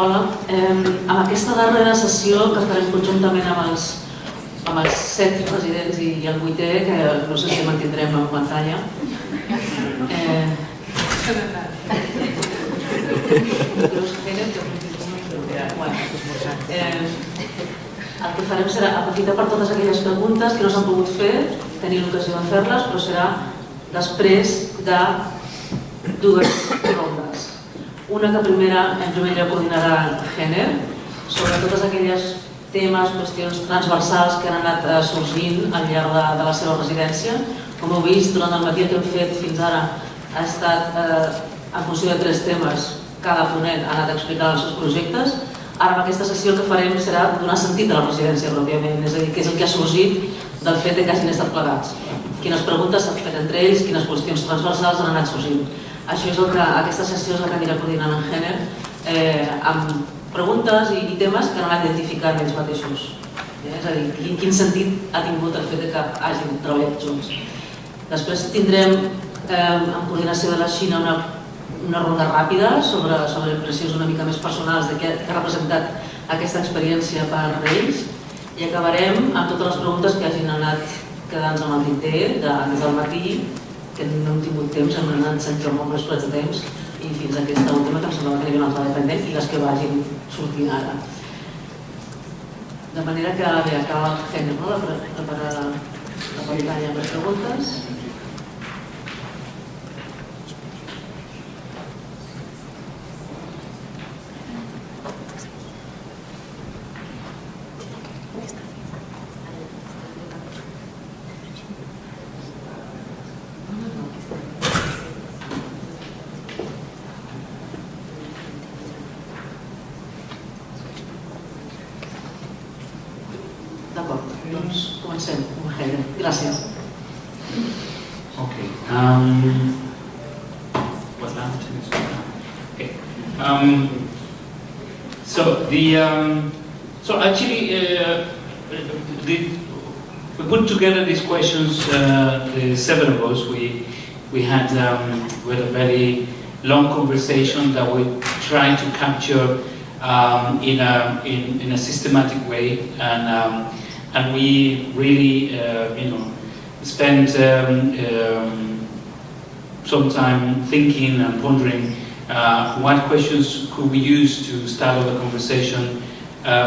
Hola, amb aquesta darrera sessió que farem conjuntament amb els 7 residents i el 8è, que no sé si mantindrem en pantalla. El que farem serà aprofitar per totes aquelles preguntes que no s'han pogut fer, tenir l'ocasió de fer-les, però serà després de 2 rondes. Una que en primer lloc coordinarà Géner, sobre totes aquelles temes, qüestions transversals que han anat sorgint al llarg de la seva residència. Com heu vist, durant el matí el que hem fet fins ara ha estat, en funció de 3 temes, cada ponent ha anat explicant els seus projectes. Ara, amb aquesta sessió, el que farem serà donar sentit a la residència, pròpiament, és a dir, què és el que ha sorgit del fet que hagin estat plegats. Quines preguntes s'han fet entre ells, quines qüestions transversals han anat sorgint. Això és el que, aquesta sessió és la que anirà coordinant en Géner, amb preguntes i temes que han anat identificant ells mateixos. És a dir, quin sentit ha tingut el fet que hagin treballat junts. Després tindrem, en coordinació de la Xina, una ronda ràpida sobre impressions una mica més personals de què ha representat aquesta experiència per ells i acabarem amb totes les preguntes que hagin anat quedant en el tinter des del matí, que no hem tingut temps, hem anat sentir molt més plets de temps i fins a aquesta última que em semblava que n'hi havia una altra dependent i les que vagin sortint ara. De manera que acaba el Géner, preparar la pantalla per preguntes. D'acord, doncs comencem amb Géner. Gràcies. Okay. What language is it? Okay. So actually, we put together these questions. The 7 of us, we had a very long conversation that we tried to capture in a systematic way, and we really spent some time thinking and pondering what questions could we use to start the conversation,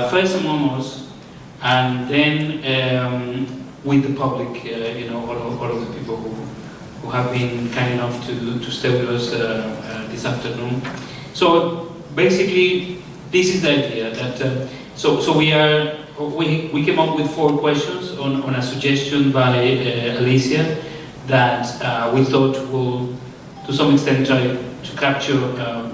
first among us, and then with the public, all of the people who have been kind enough to stay with us this afternoon. So basically, this is the idea that we came up with 4 questions on a suggestion by Alicia that we thought will, to some extent, try to capture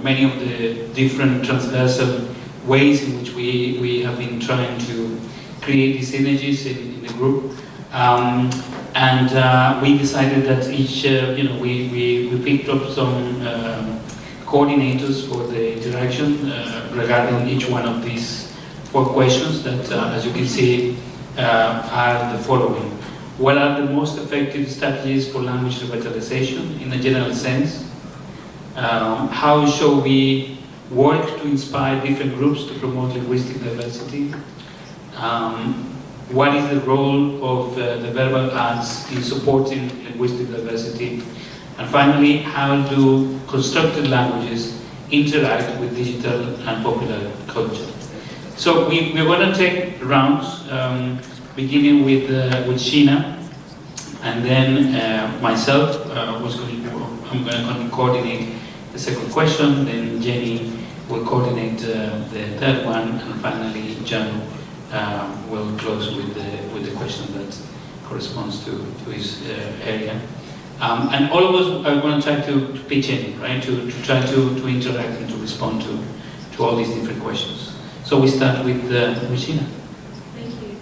many of the different transversal ways in which we have been trying to create these synergies in the group. And we decided that each, we picked up some coordinators for the interaction regarding each one of these 4 questions that, as you can see, are the following. What are the most effective strategies for language revitalization in a general sense? How shall we work to inspire different groups to promote linguistic diversity? What is the role of the verbal arts in supporting linguistic diversity? And finally, how do constructed languages interact with digital and popular culture? So we're going to take rounds, beginning with Sheena, and then myself. I'm going to coordinate the second question. Then Jenny will coordinate the third one, and finally John will close with the question that corresponds to his area. And all of us are going to try to pitch in, right? To try to interact and to respond to all these different questions. So we start with Sheena. Thank you.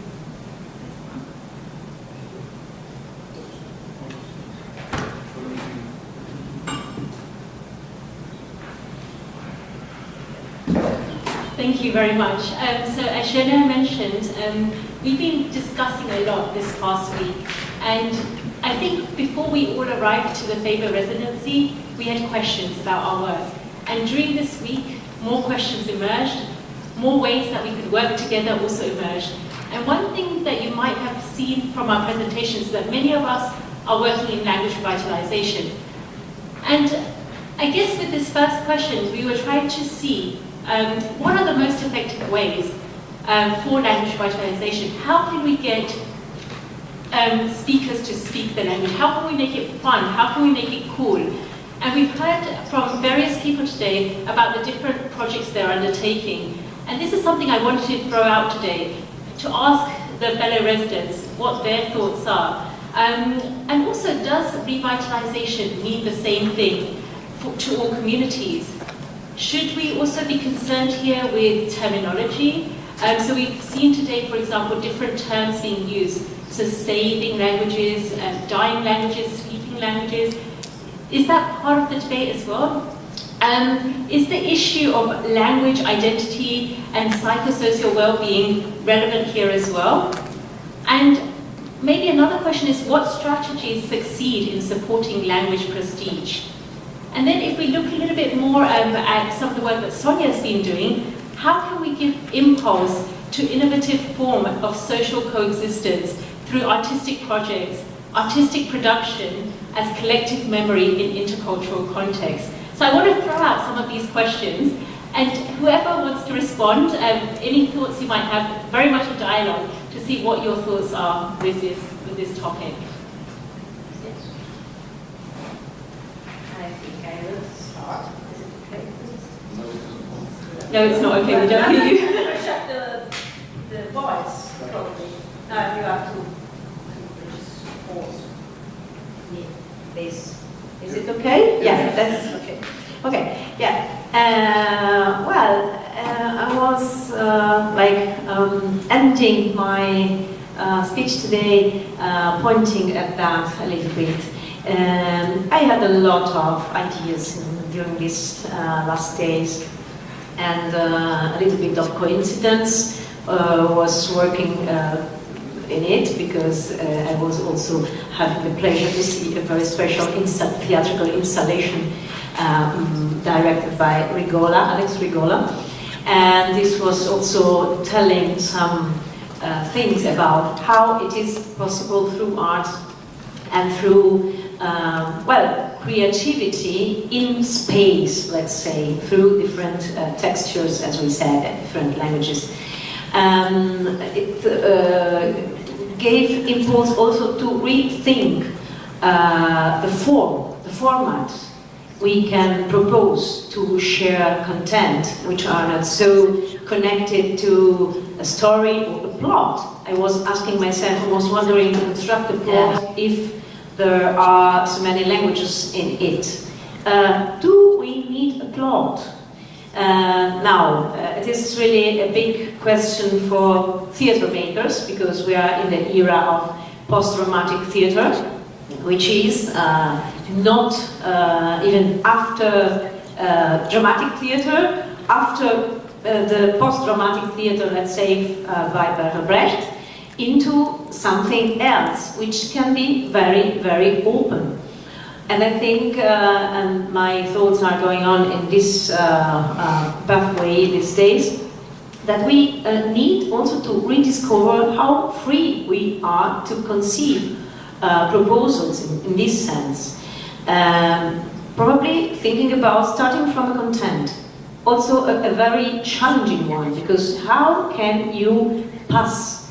Thank you very much. So as Shona mentioned, we've been discussing a lot this past week, and I think before we all arrived to the Faber residency, we had questions about our work. And during this week, more questions emerged, more ways that we could work together also emerged. And one thing that you might have seen from our presentations is that many of us are working in language revitalization. And I guess with this first question, we were trying to see what are the most effective ways for language revitalization? How can we get speakers to speak the language? How can we make it fun? How can we make it cool? And we've heard from various people today about the different projects they're undertaking. And this is something I wanted to throw out today, to ask the fellow residents what their thoughts are. And also, does revitalization mean the same thing to all communities? Should we also be concerned here with terminology? So we've seen today, for example, different terms being used. So saving languages, dying languages, sleeping languages. Is that part of the debate as well? Is the issue of language identity and psychosocial well-being relevant here as well? And maybe another question is, what strategies succeed in supporting language prestige? And then if we look a little bit more at some of the work that Sonia has been doing, how can we give impulse to innovative form of social coexistence through artistic projects, artistic production as collective memory in intercultural context? So I want to throw out some of these questions, and whoever wants to respond, any thoughts you might have, very much a dialogue to see what your thoughts are with this topic. Yes. I think I will start. Is it okay? No, it's not okay, we don't hear you. Shut the voice, probably. Now you have to just pause. Yeah, this. Is it okay? Yes, that's okay. Okay, yeah. I was ending my speech today pointing at that a little bit. I had a lot of ideas during these last days, and a little bit of coincidence was working in it, because I was also having the pleasure to see a very special theatrical installation directed by Alex Rigola. And this was also telling some things about how it is possible through art and through, creativity in space, let's say, through different textures, as we said, and different languages. It gave impulse also to rethink the format we can propose to share content, which are not so connected to a story or a plot. I was asking myself, I was wondering to construct a plot if there are so many languages in it. Do we need a plot? Now, it is really a big question for theatre makers, because we are in the era of post-dramatic theatre, which is not even after dramatic theatre, after the post-dramatic theatre, let's say, by Bertolt Brecht, into something else, which can be very, very open. And I think, and my thoughts are going on in this pathway these days, that we need also to rediscover how free we are to conceive proposals in this sense. Probably thinking about starting from the content. Also a very challenging one, because how can you pass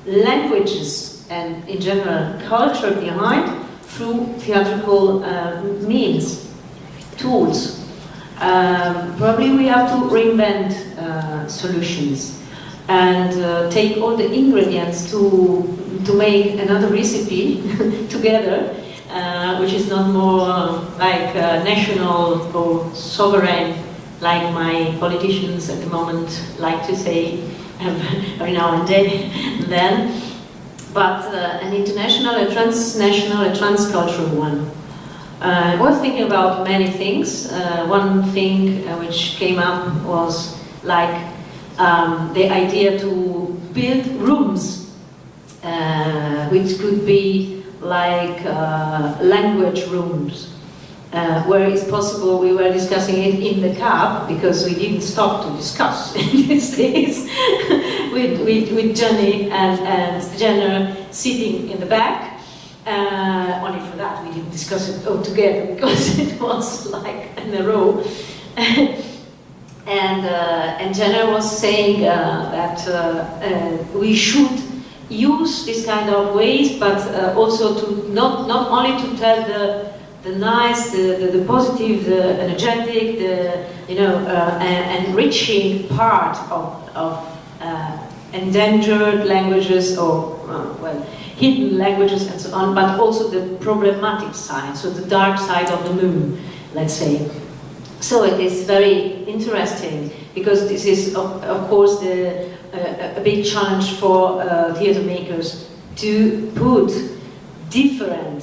languages and in general culture behind through theatrical means, tools? Probably we have to reinvent solutions and take all the ingredients to make another recipe together, which is not more like national or sovereign, like my politicians at the moment like to say every now and then, but an international, a transnational, a transcultural one. I was thinking about many things. One thing which came up was like the idea to build rooms, which could be like language rooms, where it's possible, we were discussing it in the cab, because we didn't stop to discuss in these days, with Jenny and Jenner sitting in the back. Only for that, we didn't discuss it all together, because it was like in a row. And Jenner was saying that we should use this kind of ways, but also to not only to tell the nice, the positive, the energetic, the enriching part of endangered languages or hidden languages and so on, but also the problematic side, so the dark side of the moon, let's say. So it is very interesting, because this is of course a big challenge for theatre makers to put different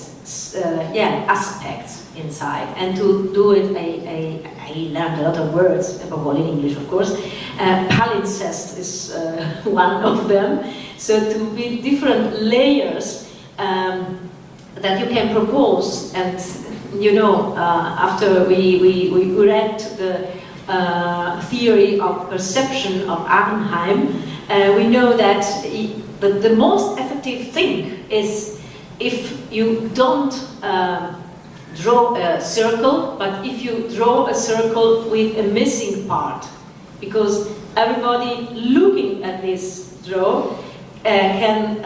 aspects inside, and to do it. I learned a lot of words, above all in English, of course. Palimpsest is one of them. So to build different layers that you can propose, and after we read the theory of perception of Arnheim, we know that the most effective thing is if you don't draw a circle, but if you draw a circle with a missing part, because everybody looking at this draw can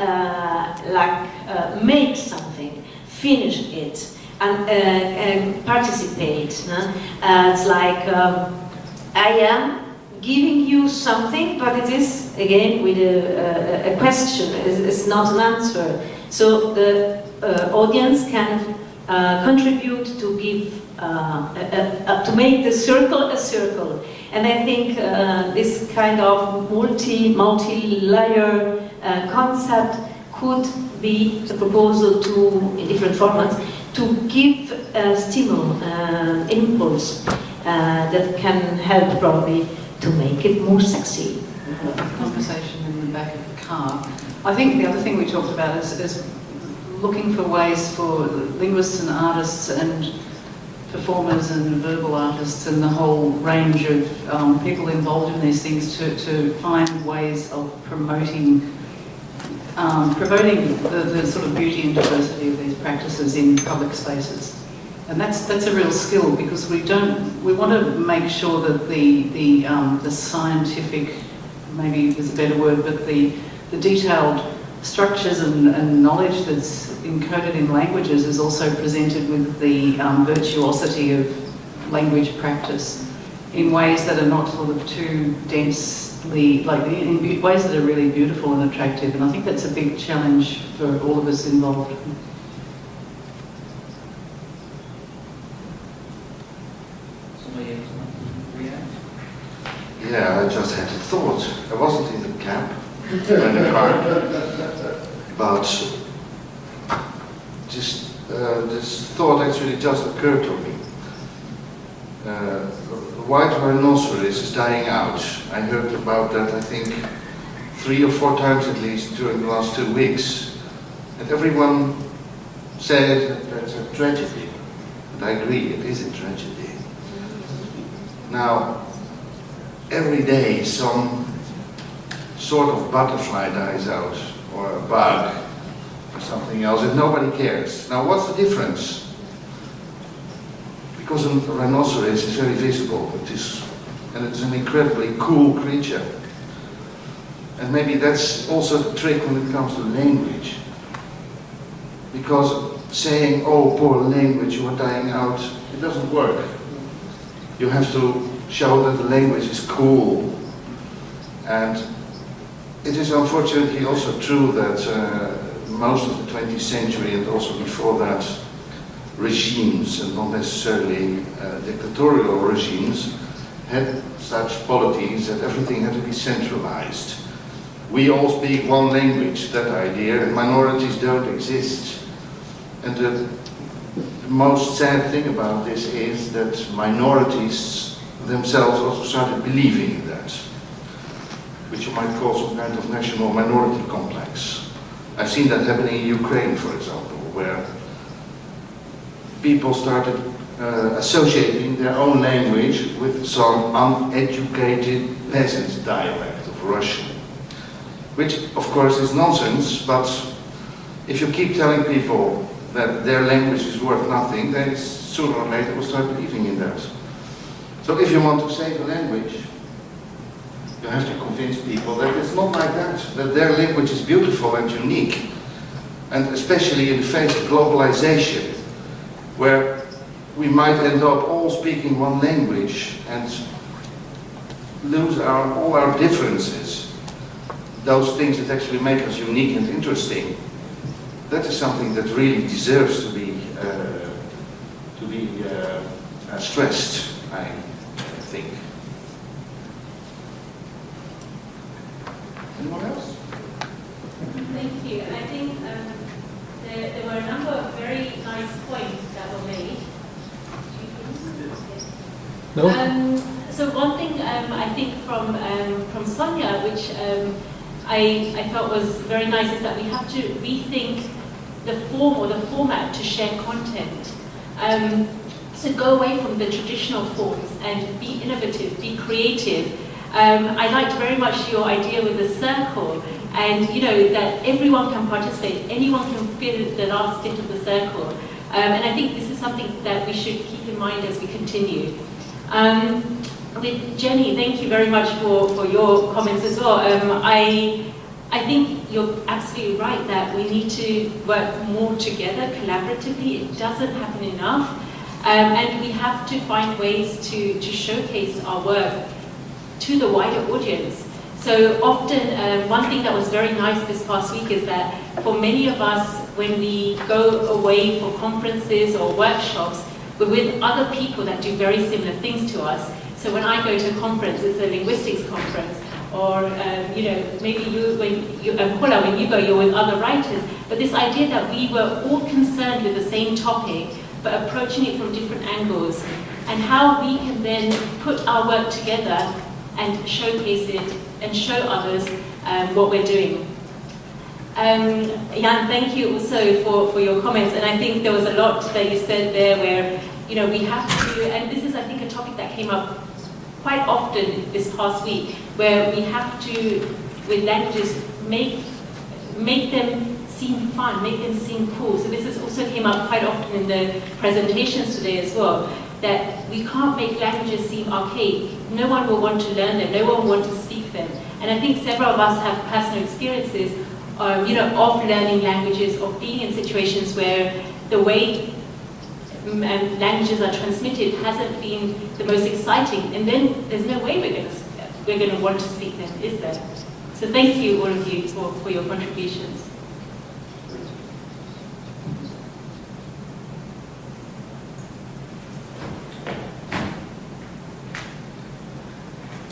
make something, finish it, and participate. It's like I am giving you something, but it is again with a question. It's not an answer. So the audience can contribute to give to make the circle a circle. And I think this kind of multi-layer concept could be a proposal to, in different formats, to give a stimulus, impulse that can help probably to make it more sexy. Conversation in the back of the car. I think the other thing we talked about is looking for ways for linguists and artists and performers and verbal artists and the whole range of people involved in these things to find ways of promoting the sort of beauty and diversity of these practices in public spaces. And that's a real skill, because we want to make sure that the scientific, maybe there's a better word, but the detailed structures and knowledge that's encoded in languages is also presented with the virtuosity of language practice in ways that are not sort of too densely, in ways that are really beautiful and attractive. And I think that's a big challenge for all of us involved. Yeah, I just had a thought. I wasn't in the cab, in the car, but this thought actually just occurred to me. The white rhinoceros is dying out. I heard about that, I think, 3 or 4 times at least during the last 2 weeks. And everyone said that that's a tragedy. And I agree, it is a tragedy. Now, every day some sort of butterfly dies out, or a bug, or something else, and nobody cares. Now what's the difference? Because a rhinoceros is very visible, and it's an incredibly cool creature. And maybe that's also the trick when it comes to language. Because saying, oh, poor language, you are dying out, it doesn't work. You have to show that the language is cool. And it is unfortunately also true that most of the 20th century and also before that, regimes, and not necessarily dictatorial regimes, had such polities that everything had to be centralized. We all speak one language, that idea, and minorities don't exist. And the most sad thing about this is that minorities themselves also started believing in that, which you might call some kind of national minority complex. I've seen that happening in Ukraine, for example, where people started associating their own language with some uneducated peasant dialect of Russian. Which, of course, is nonsense, but if you keep telling people that their language is worth nothing, then sooner or later will start believing in that. So if you want to save a language, you have to convince people that it's not like that their language is beautiful and unique. And especially in the face of globalization, where we might end up all speaking one language and lose all our differences, those things that actually make us unique and interesting. That is something that really deserves to be stressed, I think. Anyone else? Thank you. And I think there were a number of very nice points that were made. No? So one thing I think from Sonia, which I felt was very nice, is that we have to rethink the form or the format to share content. So go away from the traditional forms and be innovative, be creative. I liked very much your idea with the circle, and you know that everyone can participate, anyone can fill the last bit of the circle. And I think this is something that we should keep in mind as we continue. With Jenny, thank you very much for your comments as well. I think you're absolutely right that we need to work more together, collaboratively. It doesn't happen enough. And we have to find ways to showcase our work to the wider audience. So often, one thing that was very nice this past week is that for many of us, when we go away for conferences or workshops, we're with other people that do very similar things to us. So when I go to a conference, it's a linguistics conference, or you know, maybe when you go, you're with other writers. But this idea that we were all concerned with the same topic, but approaching it from different angles, and how we can then put our work together and showcase it and show others what we're doing. Jan, thank you also for your comments, and I think there was a lot that you said there where, you know, we have to, and this is I think a topic that came up quite often this past week, where we have to, with languages, make them seem fun, make them seem cool. So this also came up quite often in the presentations today as well, that we can't make languages seem archaic. No one will want to learn them, no one will want to speak them. And I think several of us have personal experiences you know, of learning languages, of being in situations where the way languages are transmitted hasn't been the most exciting, and then there's no way we're going to want to speak them, is there? So thank you, all of you, for your contributions.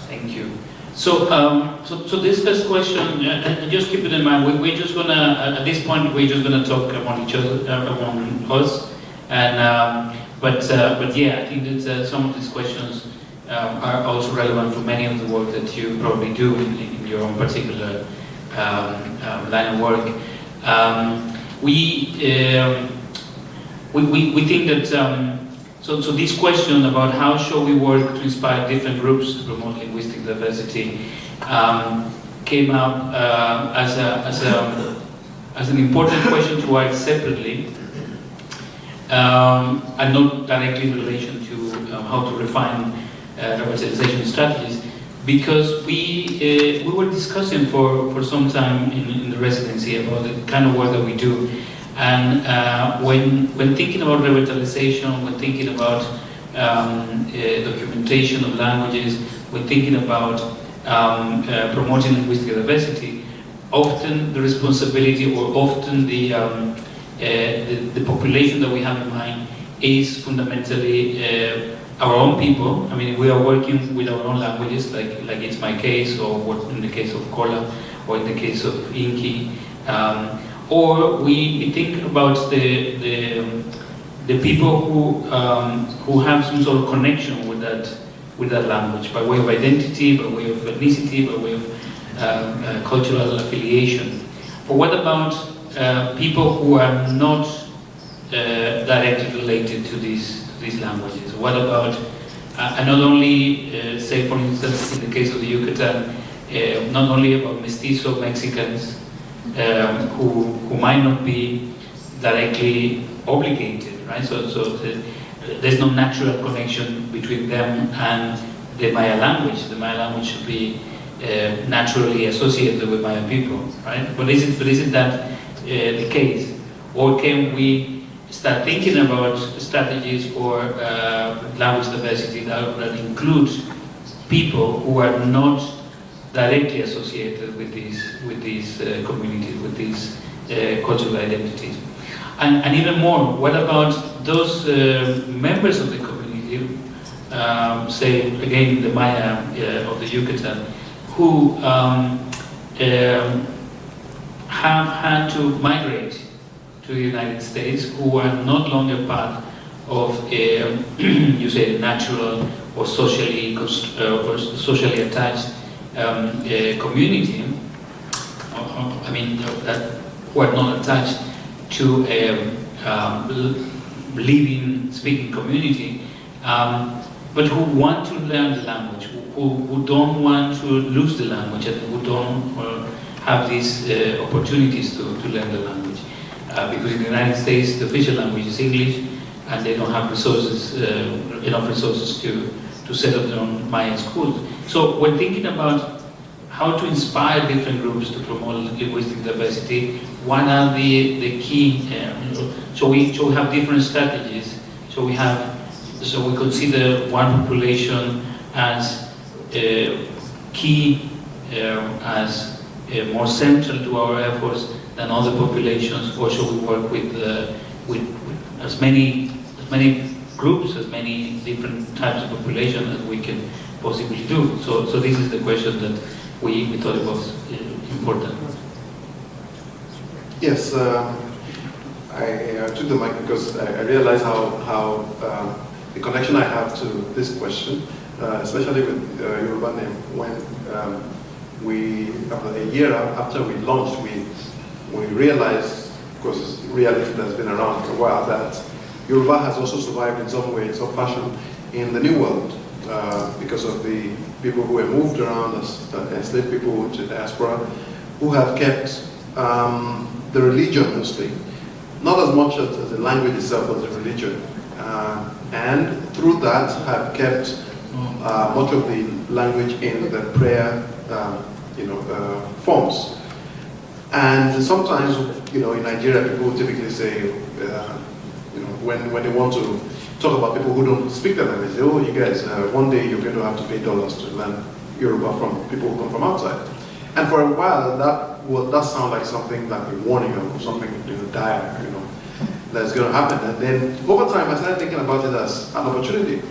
Thank you. So, so this first question, and just keep it in mind, we're just gonna, at this point, we're just gonna talk among each other, among us, and but yeah, I think that some of these questions are also relevant for many of the work that you probably do in your own particular line of work. We think that. So this question about how shall we work to inspire different groups to promote linguistic diversity came up as an important question to ask separately, and not directly in relation to how to refine revitalization strategies, because we were discussing for some time in the residency about the kind of work that we do. And when thinking about revitalization, when thinking about documentation of languages, when thinking about promoting linguistic diversity, often the responsibility or often the population that we have in mind is fundamentally our own people. I mean, we are working with our own languages, like it's my case, or what in the case of Kola, or in the case of Inki. Or we think about the people who have some sort of connection with that language by way of identity, by way of ethnicity, by way of cultural affiliation. But what about people who are not directly related to these languages? What about, and not only, say for instance, in the case of the Yucatan, not only about mestizo Mexicans who might not be directly obligated, right? So there's no natural connection between them and the Maya language. The Maya language should be naturally associated with Maya people, right? But isn't that the case? Or can we start thinking about strategies for language diversity that includes people who are not directly associated with these communities, with these cultural identities? And even more, what about those members of the community, say again the Maya of the Yucatan, who have had to migrate to the United States, who are no longer part of a, you say, natural or socially attached community, I mean, who are not attached to a living, speaking community, but who want to learn the language, who don't want to lose the language, and who don't have these opportunities to learn the language. Because in the United States, the official language is English, and they don't have resources, enough resources to set up their own Mayan schools. So when thinking about how to inspire different groups to promote linguistic diversity, what are the key, so we have different strategies. So we consider one population as key, as more central to our efforts than other populations, or should we work with as many groups, as many different types of population as we can possibly do? So this is the question that we thought it was important. Yes, I took the mic because I realized how the connection I have to this question, especially with Yoruba name, when after a year after we launched, we realized, of course, it's reality that's been around for a while, that Yoruba has also survived in some way, in some fashion, in the New World, because of the people who were moved around us, the enslaved people into the diaspora, who have kept the religion mostly, not as much as the language itself, but the religion, and through that have kept much of the language in the prayer, forms. And sometimes, in Nigeria, people typically say, when they want to talk about people who don't speak the language, they say, oh, you guys, one day you're going to have to pay dollars to learn Yoruba from people who come from outside. And for a while, that sounded like something like a warning of something dire, that's going to happen. And then over time, I started thinking about it as an opportunity.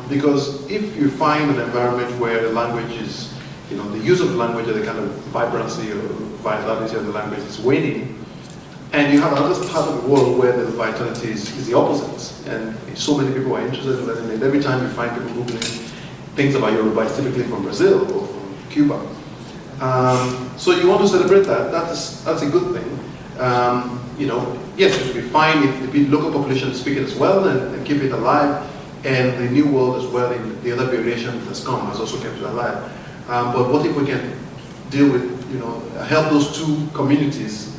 Because if you find an environment where the language is, the use of the language or the kind of vibrancy or vitality of the language is waning, and you have another part of the world where the vitality is the opposite, and so many people are interested in learning it. Every time you find people Googling things about Yoruba, it's typically from Brazil or from Cuba. So you want to celebrate that. That's a good thing. Yes, it would be fine if the local population speak it as well and keep it alive, and the New World as well, in the other variation that's come, has also kept it alive. But what if we can deal with, help those two communities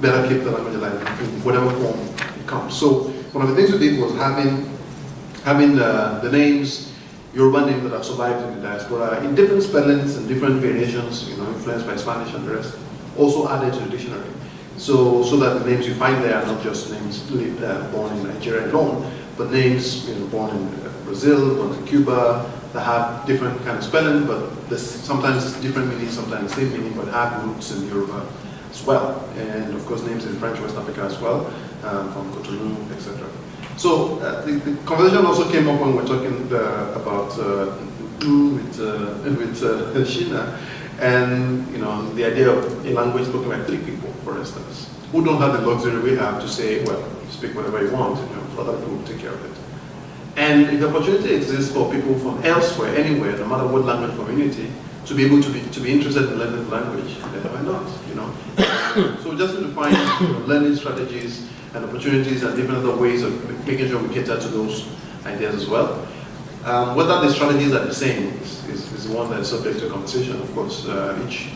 better keep the language alive in whatever form it comes? So one of the things we did was having the names, Yoruba names that have survived in the diaspora, in different spellings and different variations, influenced by Spanish and the rest, also added to the dictionary. So that the names you find there are not just names born in Nigeria alone, but names born in Brazil, born in Cuba, that have different kind of spelling, but sometimes it's different meaning, sometimes the same meaning, but have roots in Yoruba as well. And of course names in French West Africa as well, from Cotonou, etc. So the conversation also came up when we were talking about with Sheena, and the idea of a language spoken by 3 people, for instance, who don't have the luxury we have to say, well, speak whatever you want, other people will take care of it. And if the opportunity exists for people from elsewhere, anywhere, no matter what language community, to be able to be interested in learning the language, then why not? So we just need to find learning strategies and opportunities and different other ways of making sure we cater to those ideas as well. Whether the strategies are the same is one that is subject to conversation. Of course, each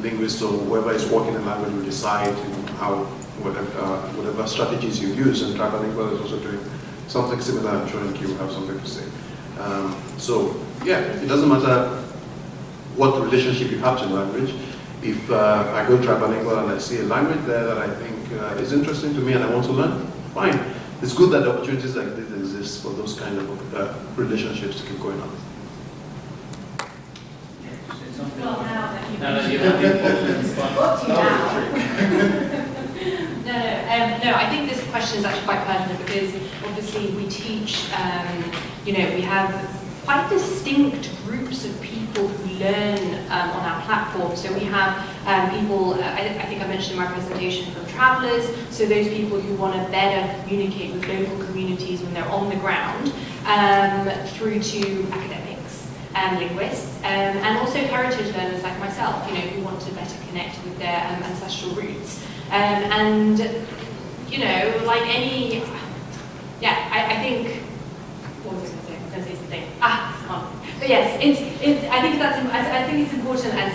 linguist or whoever is working in language will decide how whatever strategies you use, and Trilingual is also doing something similar. I'm sure Inky will have something to say. So yeah, it doesn't matter what relationship you have to language. If I go trilingual and I see a language there that I think is interesting to me and I want to learn, fine. It's good that opportunities like this exist for those kind of relationships to keep going on. Well, now that you've Now that you have the What's No, I think this question is actually quite pertinent because obviously we teach, we have quite distinct groups of people who learn on our platform. So we have people, I think I mentioned in my presentation, from travellers, so those people who want to better communicate with local communities when they're on the ground, through to academics and linguists, and also heritage learners like myself, who want to better connect with their ancestral roots. Like any, I think, what was I going to say? I was going to say something. It's gone. But yes, I think it's important, as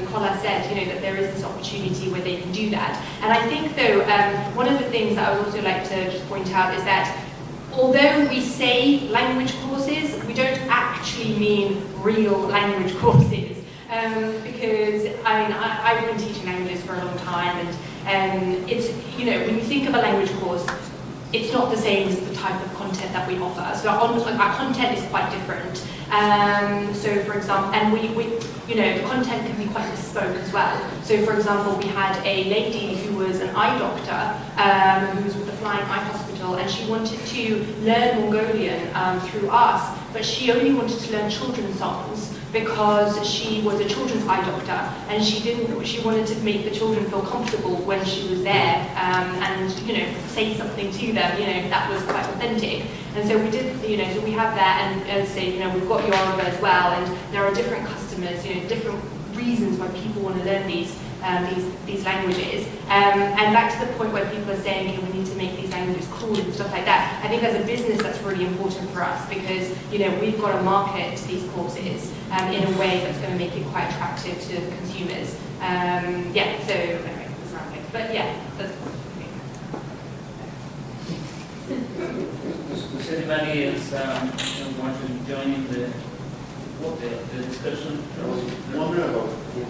Colin said, that there is this opportunity where they can do that. And I think, though, one of the things that I would also like to just point out is that although we say language courses, we don't actually mean real language courses. Because I've been teaching languages for a long time, and it's, when you think of a language course, it's not the same as the type of content that we offer. So our content is quite different. So for example, and the content can be quite bespoke as well. So for example, we had a lady who was an eye doctor, who was with the Flying Eye Hospital, and she wanted to learn Mongolian through us, but she only wanted to learn children's songs because she was a children's eye doctor, and she wanted to make the children feel comfortable when she was there, and say something to them, that was quite authentic. And so we did, so we have that, and as I say, we've got Yoruba as well, and there are different customers, different reasons why people want to learn these languages. And back to the point where people are saying, we need to make these languages cool and stuff like that. I think as a business that's really important for us because, we've got to market these courses in a way that's going to make it quite attractive to consumers. So anyway, that's rambling. But that's Does anybody else want to join in the discussion? I was wondering about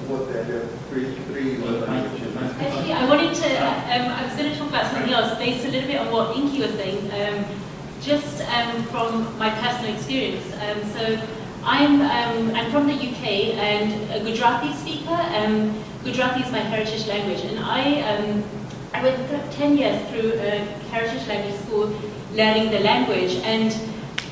what the three languages. Actually, I wanted to, I was going to talk about something else based a little bit on what Inky was saying, just from my personal experience. So I'm from the UK and a Gujarati speaker. Gujarati is my heritage language, and I went 10 years through a heritage language school learning the language, and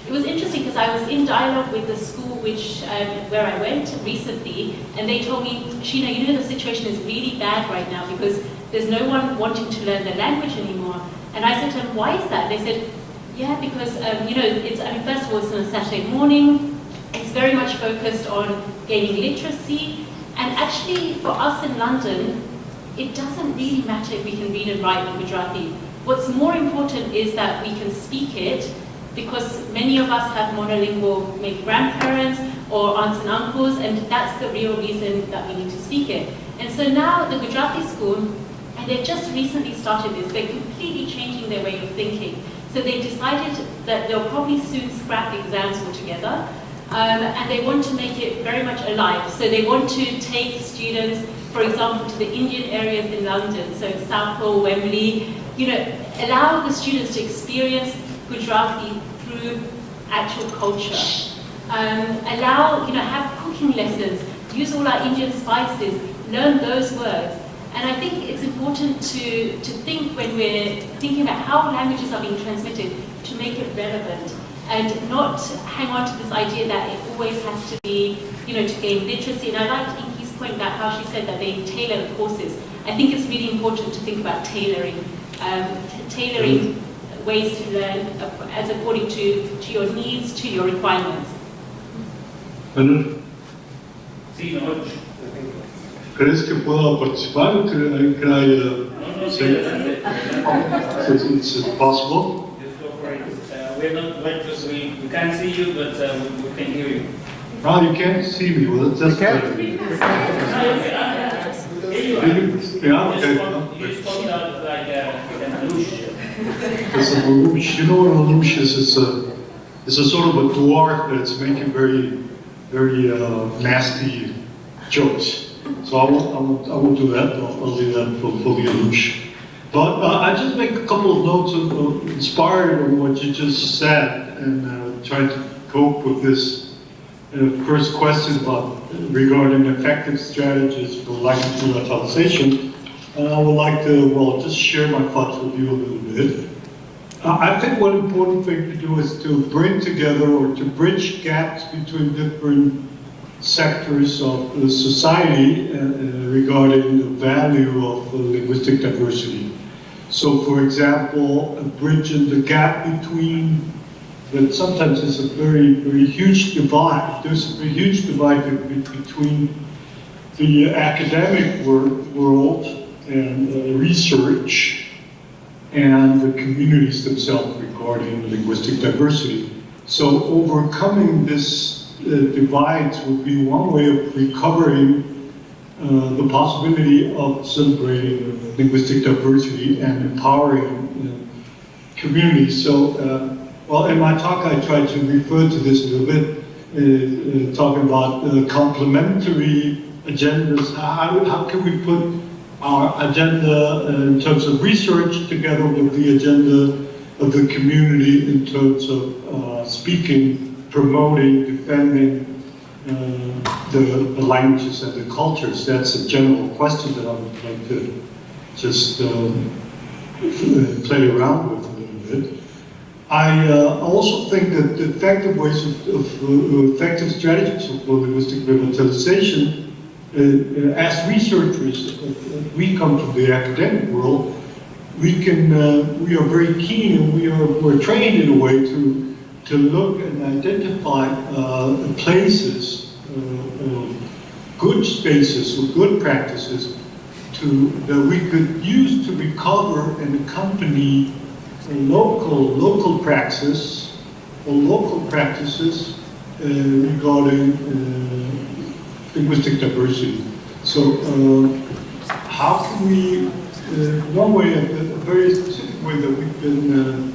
it was interesting because I was in dialogue with the school where I went recently, and they told me, Sheena, the situation is really bad right now because there's no one wanting to learn the language anymore. And I said to them, why is that? They said, because, first of all, it's on a Saturday morning, it's very much focused on gaining literacy, and actually for us in London, it doesn't really matter if we can read and write in Gujarati. What's more important is that we can speak it, because many of us have monolingual maybe grandparents or aunts and uncles, and that's the real reason that we need to speak it. And so now the Gujarati school, and they've just recently started this, they're completely changing their way of thinking. So they decided that they'll probably soon scrap exams altogether, and they want to make it very much alive. So they want to take students, for example, to the Indian areas in London, so Southall, Wembley, allow the students to experience Gujarati through actual culture. Have cooking lessons, use all our Indian spices, learn those words. And I think it's important to think when we're thinking about how languages are being transmitted to make it relevant and not hang on to this idea that it always has to be, to gain literacy. And I liked Inky's point about how she said that they tailor the courses. I think it's really important to think about tailoring ways to learn as according to your needs, to your requirements. Sí, no. ¿Crees que puedo participar? No, sí, adelante. it's possible. Just go for it. We're not going because we can't see you, but we can hear you. Oh, you can't see me. Well, that's better. Yeah, okay. You spoke out like an alouche. It's a alouche. You know what an alouche is? It's a sort of a dwarf that's making very nasty jokes. So I won't do that. I'll leave that for the alouche. But I just make a couple of notes inspired on what you just said, and trying to cope with this first question regarding effective strategies for language revitalization. And I would like to, just share my thoughts with you a little bit. I think one important thing to do is to bring together or to bridge gaps between different sectors of the society regarding the value of linguistic diversity. So, for example, bridging the gap between, that sometimes is a very huge divide. There's a huge divide between the academic world and research and the communities themselves regarding linguistic diversity. So overcoming this divides would be one way of recovering the possibility of celebrating linguistic diversity and empowering communities. So, in my talk I tried to refer to this a little bit, talking about complementary agendas. How can we put our agenda in terms of research together with the agenda of the community in terms of speaking, promoting, defending the languages and the cultures? That's a general question that I would like to just play around with a little bit. I also think that the effective ways of effective strategies for linguistic revitalization, as researchers, we come from the academic world, we are very keen and we're trained in a way to look and identify places, good spaces or good practices that we could use to recover and accompany local praxis or local practices regarding linguistic diversity. So how can we, one way, a very specific way that we've been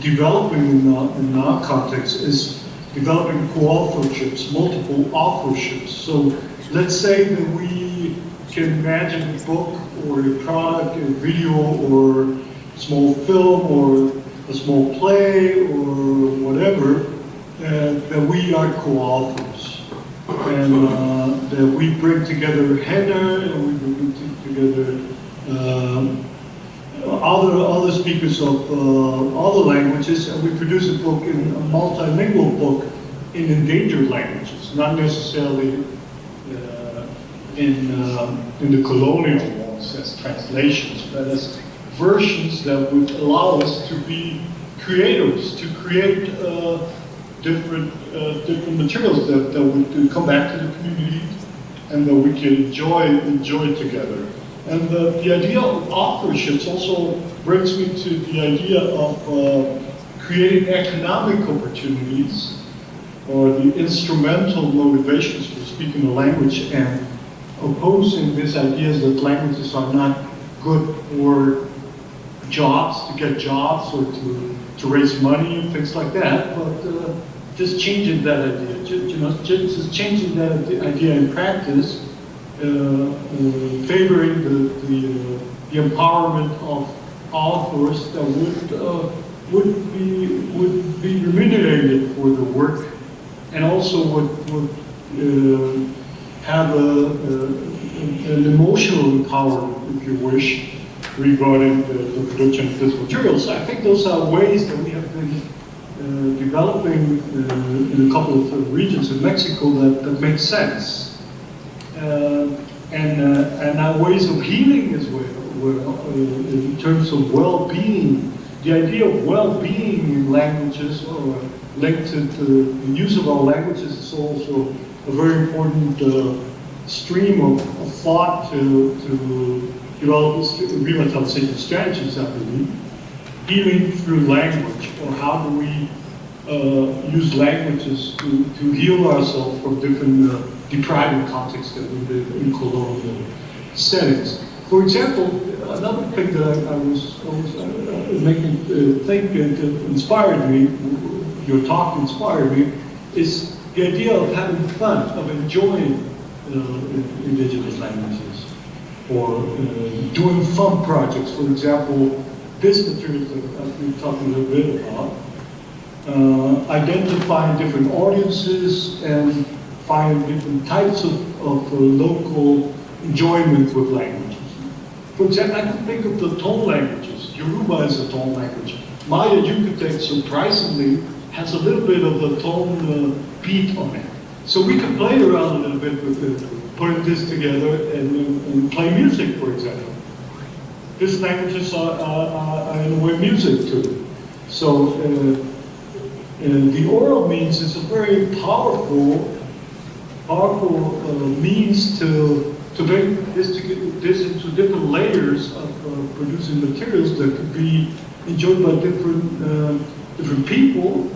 developing in our context is developing co-authorships, multiple authorships. So let's say that we can imagine a book or a product, a video or a small film or a small play or whatever, that we are co-authors. And that we bring together header and we bring together other speakers of other languages, and we produce a book, a multilingual book in endangered languages, not necessarily in the colonial ones as translations, but as versions that would allow us to be creators, to create different materials that would come back to the community and that we can enjoy together. And the idea of authorships also brings me to the idea of creating economic opportunities or the instrumental motivations for speaking a language and opposing these ideas that languages are not good for jobs, to get jobs or to raise money and things like that, but just changing that idea, just changing that idea in practice, favoring the empowerment of authors that would be remunerated for the work, and also would have an emotional empowerment, if you wish, regarding the production of these materials. I think those are ways that we have been developing in a couple of regions in Mexico that make sense. And our ways of healing as well, in terms of well-being. The idea of well-being in languages, or linked to the use of our languages, is also a very important stream of thought to develop revitalization strategies, I believe. Healing through language, or how do we use languages to heal ourselves from different depriving contexts that we live in colonial settings. For example, another thing that I was making think that inspired me, your talk inspired me, is the idea of having fun, of enjoying indigenous languages, or doing fun projects. For example, this material that I've been talking a little bit about, identifying different audiences and find different types of local enjoyment with languages. For example, I can think of the tone languages. Yoruba is a tone language. Maya Yucatec, surprisingly, has a little bit of a tone beat on it. So we can play around a little bit with putting this together and play music, for example. These languages are in a way music too. So the oral means is a very powerful means to bring this into different layers of producing materials that could be enjoyed by different people.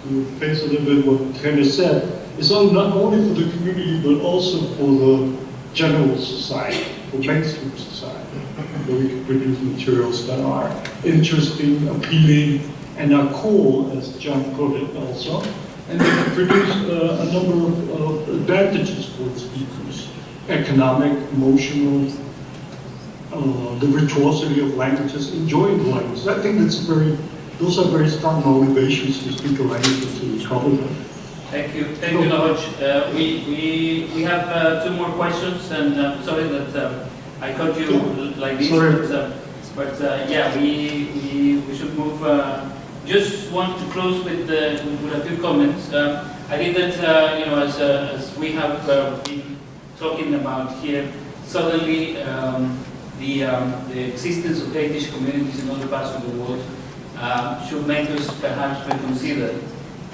To face a little bit what René said, it's not only for the community but also for the general society, for mainstream society, where we can produce materials that are interesting, appealing, and are cool, as John put it also, and they can produce a number of advantages for the speakers: economic, emotional, the virtuosity of languages, enjoying the languages. I think those are very strong motivations to speak a language to cover them. Thank you, Lodge. We have 2 more questions, and sorry that I caught you like this, but yeah, we should move. Just want to close with a few comments. I think that as we have been talking about here, suddenly the existence of heritage communities in other parts of the world should make us perhaps reconsider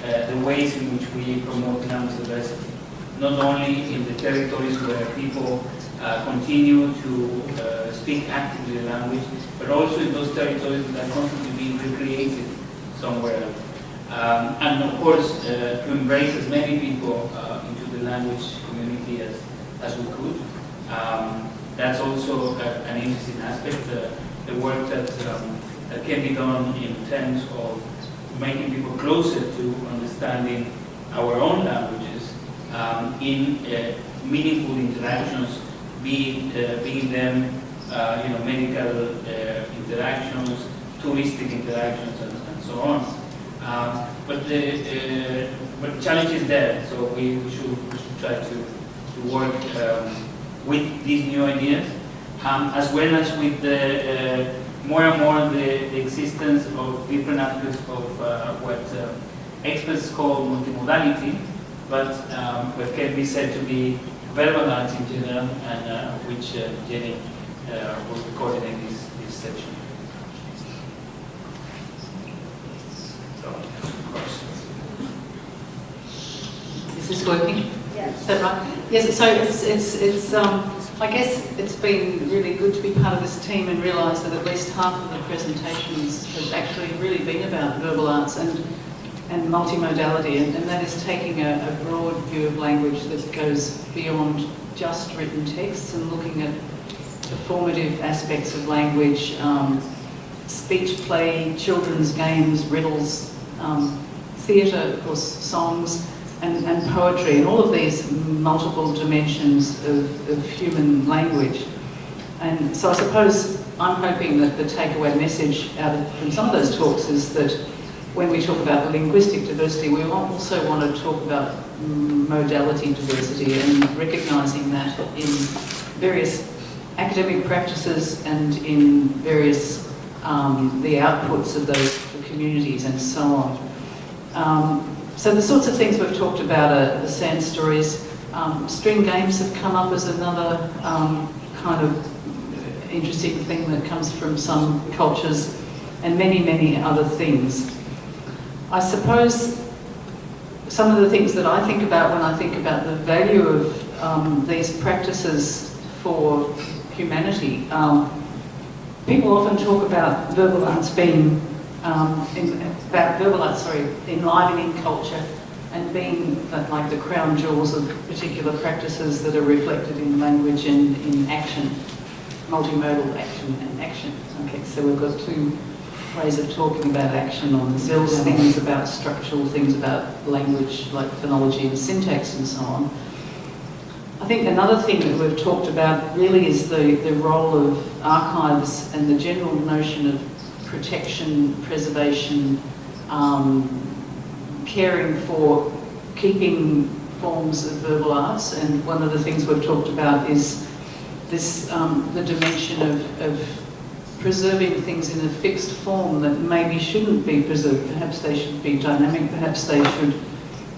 the ways in which we promote language diversity, not only in the territories where people continue to speak actively the language, but also in those territories that are constantly being recreated somewhere else. And of course, to embrace as many people into the language community as we could. That's also an interesting aspect, the work that can be done in terms of making people closer to understanding our own languages in meaningful interactions, be them medical interactions, touristic interactions, and so on. But the challenge is there, so we should try to work with these new ideas, as well as with more and more the existence of different aspects of what experts call multimodality, but what can be said to be verbal arts in general, and which Jenny will coordinate this section. Is this working? Yes. Is that right? Yes. So it's I guess it's been really good to be part of this team and realise that at least half of the presentations have actually really been about verbal arts and multimodality, and that is taking a broad view of language that goes beyond just written texts and looking at the formative aspects of language, speech, play, children's games, riddles, theatre, of course, songs, and poetry, and all of these multiple dimensions of human language. And so I suppose I'm hoping that the takeaway message from some of those talks is that when we talk about linguistic diversity, we also want to talk about modality diversity and recognising that in various academic practices and in various the outputs of those communities and so on. So the sorts of things we've talked about are the sand stories. String games have come up as another kind of interesting thing that comes from some cultures, and many, many other things. I suppose some of the things that I think about when I think about the value of these practices for humanity. People often talk about verbal arts being enlivening culture and being like the crown jewels of particular practices that are reflected in language and in action, multimodal action and action. Okay, so we've got two ways of talking about action on this. There's things about structural things about language, like phonology and syntax and so on. I think another thing that we've talked about really is the role of archives and the general notion of protection, preservation, caring for keeping forms of verbal arts. And one of the things we've talked about is this, the dimension of preserving things in a fixed form that maybe shouldn't be preserved. Perhaps they should be dynamic, perhaps they should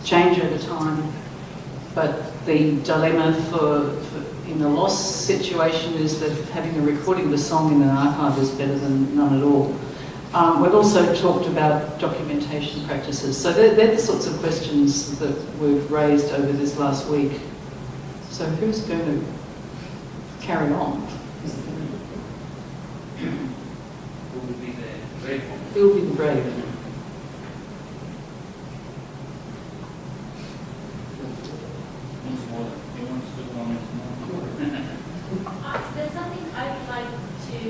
change over time. But the dilemma in a lost situation is that having a recording of a song in an archive is better than none at all. We've also talked about documentation practices. So they're the sorts of questions that we've raised over this last week. So who's going to carry on? Who will be the brave one? Who will be the brave? There's something I'd like to,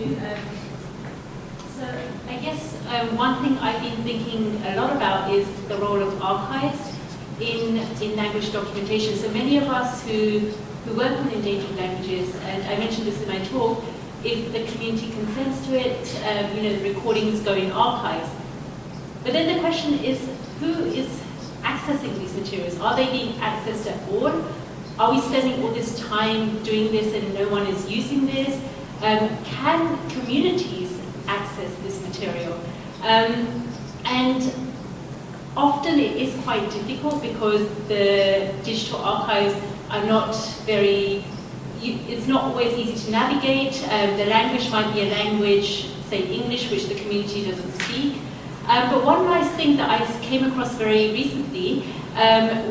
so I guess one thing I've been thinking a lot about is the role of archives in language documentation. So many of us who work on endangered languages, and I mentioned this in my talk, if the community consents to it, the recordings go in archives. But then the question is, who is accessing these materials? Are they being accessed at all? Are we spending all this time doing this and no one is using this? Can communities access this material? And often it is quite difficult because the digital archives are not very, it's not always easy to navigate. The language might be a language, say English, which the community doesn't speak. But one nice thing that I came across very recently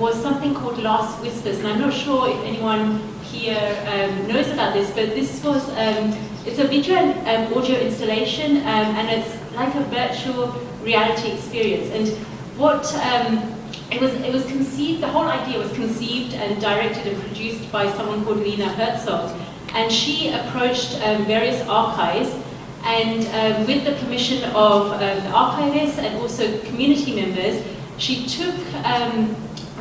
was something called Last Whispers, and I'm not sure if anyone here knows about this, but this was, it's a video and audio installation, and it's like a virtual reality experience. And what, it was conceived, the whole idea was conceived and directed and produced by someone called Lena Herzog, and she approached various archives, and with the permission of the archivists and also community members, she took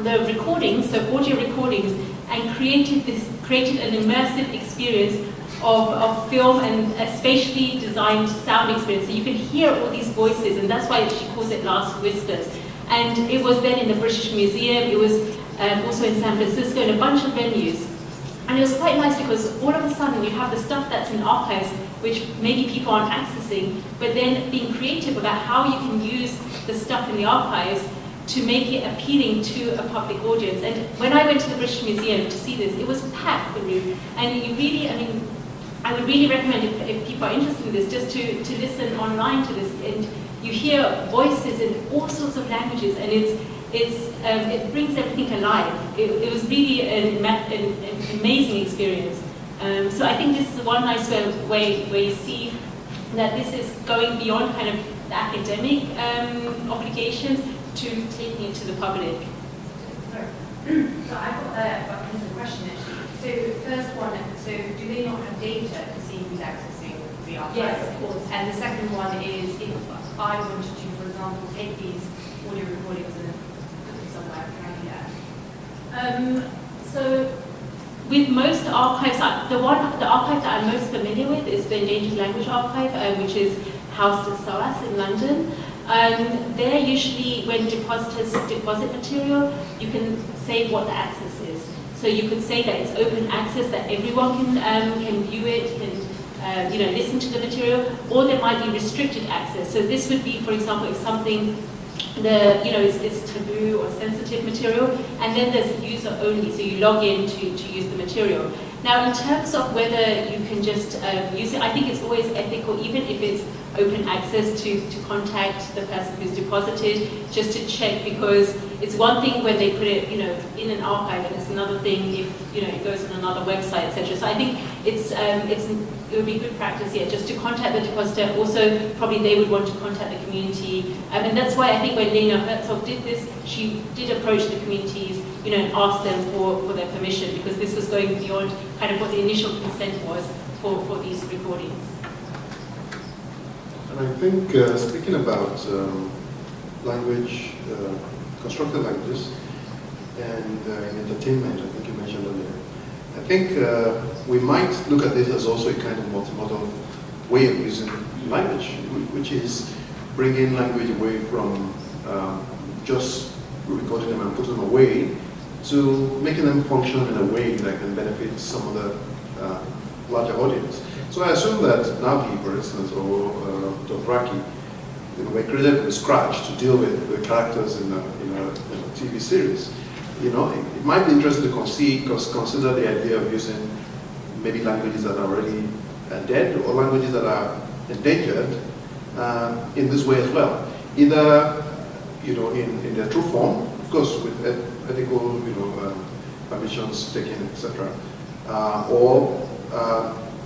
the recordings, so audio recordings, and created an immersive experience of film and a spatially designed sound experience. So you can hear all these voices, and that's why she calls it Last Whispers. And it was then in the British Museum, it was also in San Francisco, and a bunch of venues. And it was quite nice because all of a sudden you have the stuff that's in archives, which maybe people aren't accessing, but then being creative about how you can use the stuff in the archives to make it appealing to a public audience. And when I went to the British Museum to see this, it was packed, the room. And you really, I mean, I would really recommend if people are interested in this, just to listen online to this. And you hear voices in all sorts of languages, and it brings everything alive. It was really an amazing experience. So I think this is one nice way where you see that this is going beyond kind of the academic obligations to taking it to the public. So I've got a question actually. So first one, so do they not have data to see who's accessing the archive? Yes, of course. And the second one is if I wanted to, for example, take these audio recordings and put them somewhere, can I do that? So with most archives, the archive that I'm most familiar with is the Endangered Language Archive, which is housed at SOAS in London. There usually, when depositors deposit material, you can say what the access is. So you could say that it's open access, that everyone can view it, can listen to the material, or there might be restricted access. So this would be, for example, if something it's taboo or sensitive material, and then there's user only, so you log in to use the material. Now, in terms of whether you can just use it, I think it's always ethical, even if it's open access to contact the person who's deposited, just to check, because it's one thing when they put it, you know, in an archive, and it's another thing if, you know, it goes on another website, etc. So I think it would be good practice, yeah, just to contact the depositor. Also, probably they would want to contact the community, and that's why I think when Lena Herzog did this, she did approach the communities, you know, and ask them for their permission, because this was going beyond kind of what the initial consent was for these recordings. And I think, speaking about language, constructed languages, and in entertainment, I think you mentioned earlier, I think we might look at this as also a kind of multimodal way of using language, which is bringing language away from just recording them and putting them away to making them function in a way that can benefit some of the larger audience. So I assume that Navi, for instance, or Dothraki, were created from scratch to deal with the characters in a TV series. You know, it might be interesting to consider the idea of using maybe languages that are already dead or languages that are endangered in this way as well. Either, you know, in their true form, of course, with ethical, you know, permissions taken, etc., or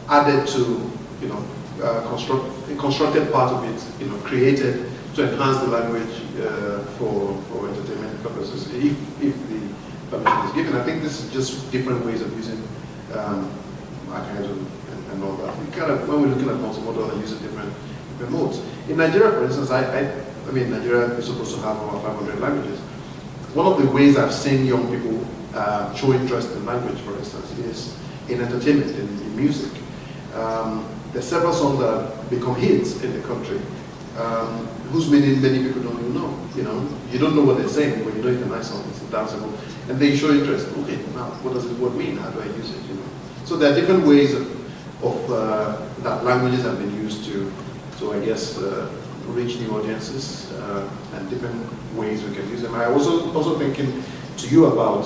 added to, you know, a constructed part of it, you know, created to enhance the language for entertainment purposes, if the permission is given. I think this is just different ways of using archives and all that. We kind of, when we're looking at multimodal and using different modes. In Nigeria, for instance, I mean, Nigeria is supposed to have over 500 languages. One of the ways I've seen young people show interest in language, for instance, is in entertainment, in music. There are several songs that become hits in the country, whose meaning many people don't even know. You know, you don't know what they're saying, but you know it's a nice song, it's danceable, and they show interest. Okay, now what does it mean? How do I use it? You know, so there are different ways of that languages have been used to I guess reach new audiences, and different ways we can use them. I was also thinking to you about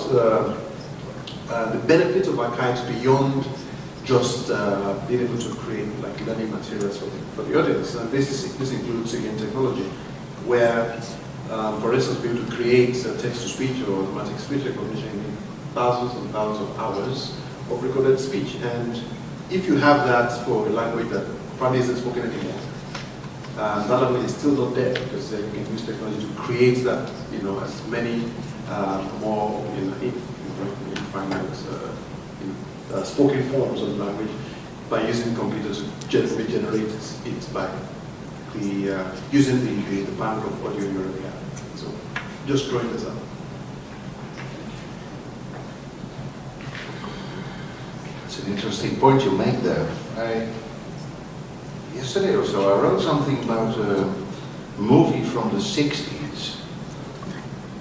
the benefits of archives beyond just being able to create like learning materials for the audience. And this includes again technology, where, for instance, be able to create text-to-speech or automatic speech recognition in thousands and thousands of hours of recorded speech. And if you have that for a language that probably isn't spoken anymore, that language is still not there, because you can use technology to create that, you know, as many more, you know, infinite spoken forms of language by using computers to regenerate it by using the bank of audio you already have. So just drawing this up. It's an interesting point you make there. Yesterday or so I wrote something about a movie from the 60s,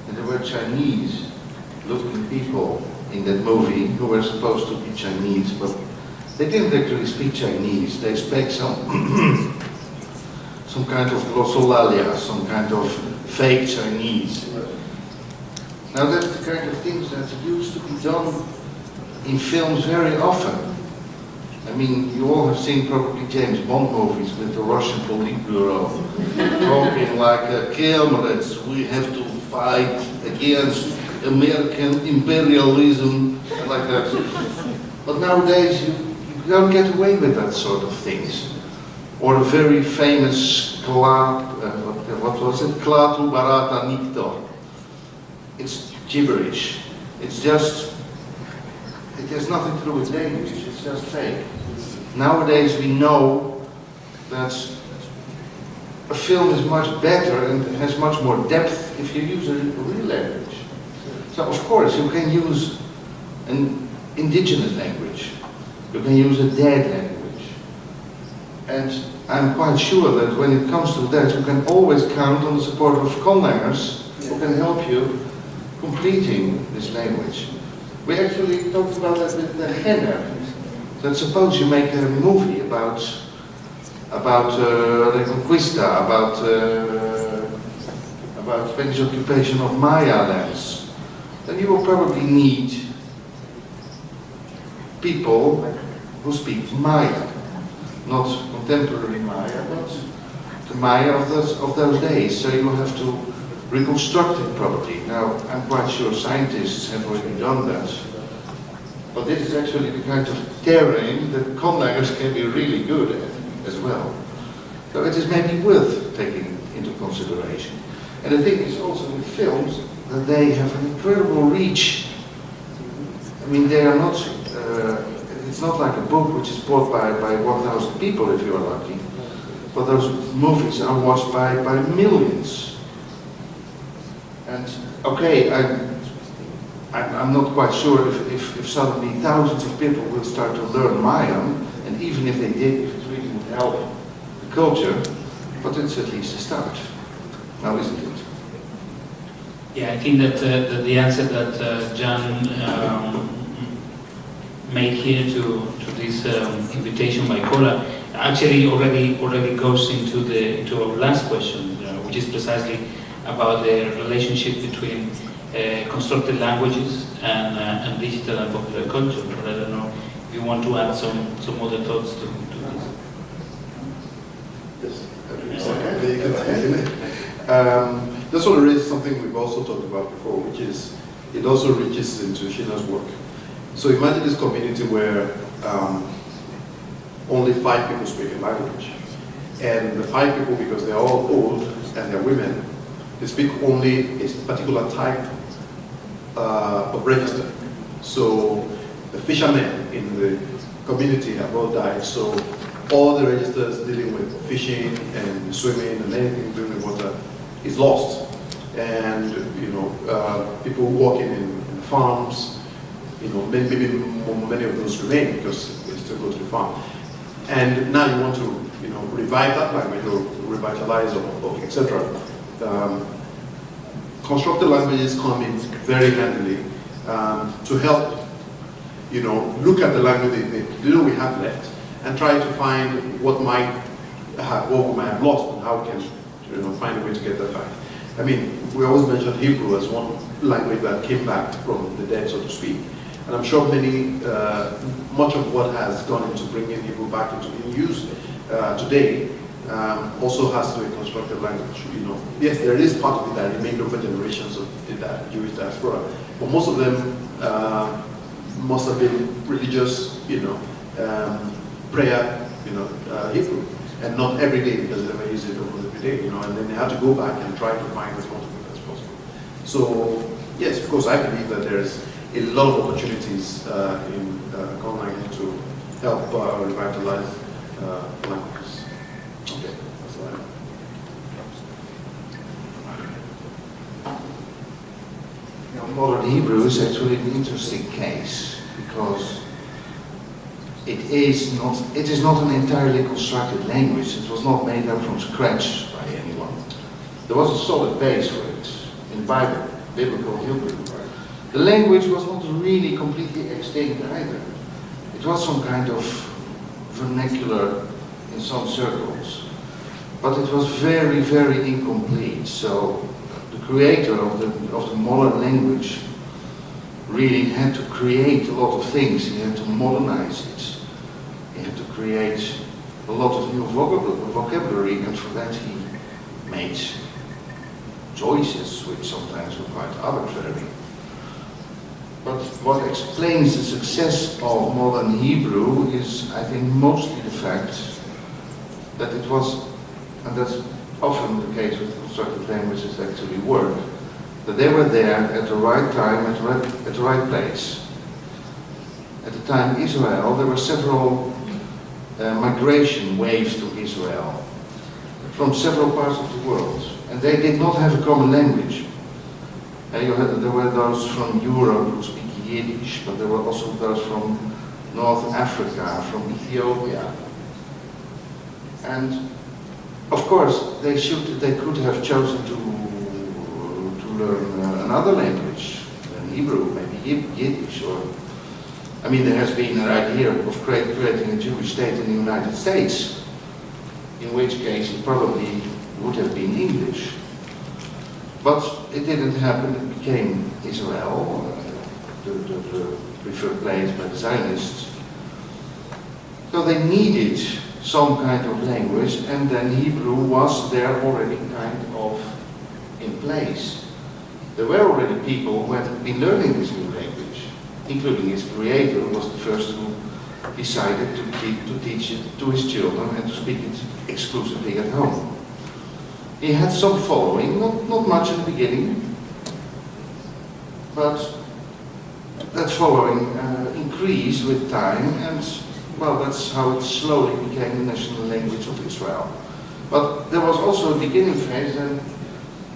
and there were Chinese looking people in that movie who were supposed to be Chinese, but they didn't actually speak Chinese. They spoke some kind of glossolalia, some kind of fake Chinese. Now that's the kind of things that used to be done in films very often. I mean, you all have seen probably James Bond movies with the Russian Politburo talking like, comrades, we have to fight against American imperialism, like that. But nowadays you don't get away with that sort of things. Or a very famous what was it? Klatu Barata Nikto. It's gibberish. It's just, it has nothing to do with language, it's just fake. Nowadays we know that a film is much better and has much more depth if you use a real language. So of course you can use an indigenous language, you can use a dead language, and I'm quite sure that when it comes to that you can always count on the support of conlangers who can help you completing this language. We actually talked about that with the Henna. That suppose you make a movie about Reconquista, about Spanish occupation of Maya lands, then you will probably need people who speak Maya, not contemporary Maya, but the Maya of those days, so you have to reconstruct it properly. Now, I'm quite sure scientists have already done that, but this is actually the kind of terrain that conlangers can be really good at as well. So it is maybe worth taking into consideration. And the thing is also with films that they have an incredible reach. I mean, they are not, it's not like a book which is bought by 1,000 people if you are lucky, but those movies are watched by millions. And okay, I'm not quite sure if suddenly thousands of people will start to learn Mayan, and even if they did, if it really would help the culture, but it's at least a start. Now, isn't it? Yeah, I think that the answer that John made here to this invitation by Kola actually already goes into our last question, which is precisely about the relationship between constructed languages and digital and popular culture. But I don't know if you want to add some other thoughts to this. This one raises something we've also talked about before, which is it also reaches into Sheena's work. So imagine this community where only 5 people speak a language, and the 5 people, because they're all old and they're women, they speak only a particular type of register. So the fishermen in the community have all died, so all the registers dealing with fishing and swimming and anything to do with water is lost. And people working in farms, maybe many of those remain because they still go to the farm. And now you want to revive that language or revitalize or etc. Constructed languages come in very handily to help look at the language that we have left and try to find what we might have lost and how we can find a way to get that back. I mean, we always mention Hebrew as one language that came back from the dead, so to speak. And I'm sure much of what has gone into bringing Hebrew back into being used today also has to be a constructed language. Yes, there is part of it that remained over generations of the Jewish diaspora, but most of them must have been religious, prayer, Hebrew, and not every day because they never use it almost every day, and then they have to go back and try to find as much of it as possible. So yes, of course, I believe that there's a lot of opportunities in conlanguage to help revitalize languages. Okay, that's all I know. Modern Hebrew is actually an interesting case because it is not an entirely constructed language. It was not made up from scratch by anyone. There was a solid base for it in Bible, biblical Hebrew. The language was not really completely extinct either. It was some kind of vernacular in some circles, but it was very, very incomplete. So the creator of the modern language really had to create a lot of things. He had to modernize it. He had to create a lot of new vocabulary, and for that he made choices which sometimes were quite arbitrary. But what explains the success of modern Hebrew is, I think, mostly the fact that it was, and that's often the case with constructed languages that actually work, that they were there at the right time, at the right place. At the time Israel, there were several migration waves to Israel from several parts of the world, and they did not have a common language. There were those from Europe who speak Yiddish, but there were also those from North Africa, from Ethiopia. And of course, they could have chosen to learn another language than Hebrew, maybe Yiddish, or there has been an idea of creating a Jewish state in the United States, in which case it probably would have been English. But it didn't happen. It became Israel, the preferred place by the Zionists. So they needed some kind of language, and then Hebrew was there already kind of in place. There were already people who had been learning this new language, including its creator, who was the first who decided to teach it to his children and to speak it exclusively at home. He had some following, not much in the beginning, but that following increased with time, and well, that's how it slowly became the national language of Israel. But there was also a beginning phase, and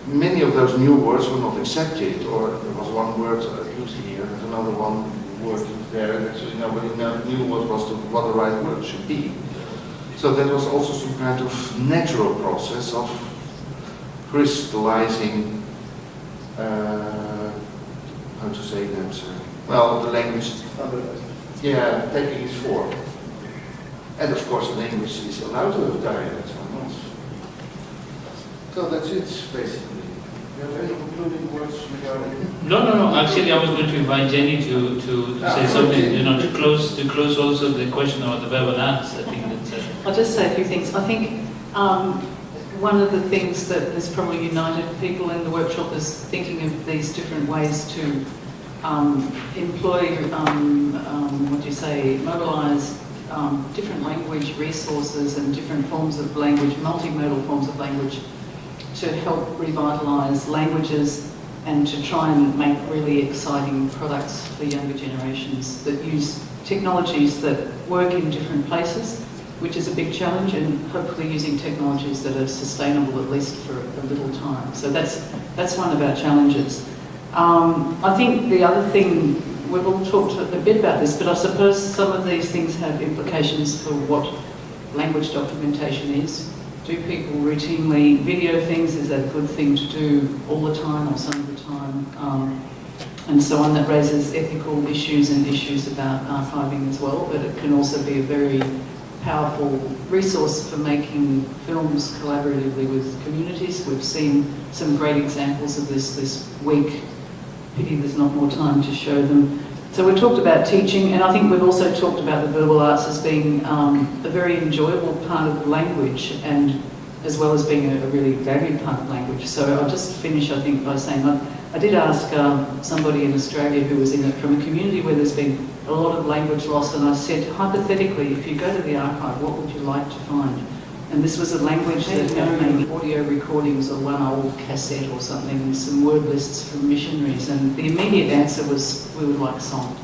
many of those new words were not accepted, or there was one word used here and another one word there, and actually nobody knew what the right word should be. So that was also some kind of natural process of crystallizing, how to say that, well, the language, yeah, taking its form. And of course the language is allowed to have dialects or not. So that's it, basically. Do you have any concluding words regarding? No. Actually, I was going to invite Jenny to say something. You know, to close also the question about the verbal acts. I think that's. I'll just say a few things. I think one of the things that has probably united people in the workshop is thinking of these different ways to employ, mobilise different language resources and different forms of language, multimodal forms of language, to help revitalise languages and to try and make really exciting products for younger generations that use technologies that work in different places, which is a big challenge, and hopefully using technologies that are sustainable at least for a little time. So that's one of our challenges. I think the other thing, we've all talked a bit about this, but I suppose some of these things have implications for what language documentation is. Do people routinely video things? Is that a good thing to do all the time or some of the time? And so on. That raises ethical issues and issues about archiving as well, but it can also be a very powerful resource for making films collaboratively with communities. We've seen some great examples of this week. Pity there's not more time to show them. So we talked about teaching, and I think we've also talked about the verbal arts as being a very enjoyable part of language, and as well as being a really valued part of language. So I'll just finish, I think, by saying I did ask somebody in Australia who was from a community where there's been a lot of language loss, and I said, hypothetically, if you go to the archive, what would you like to find? And this was a language that had many audio recordings or one old cassette or something, and some word lists from missionaries. And the immediate answer was, we would like song.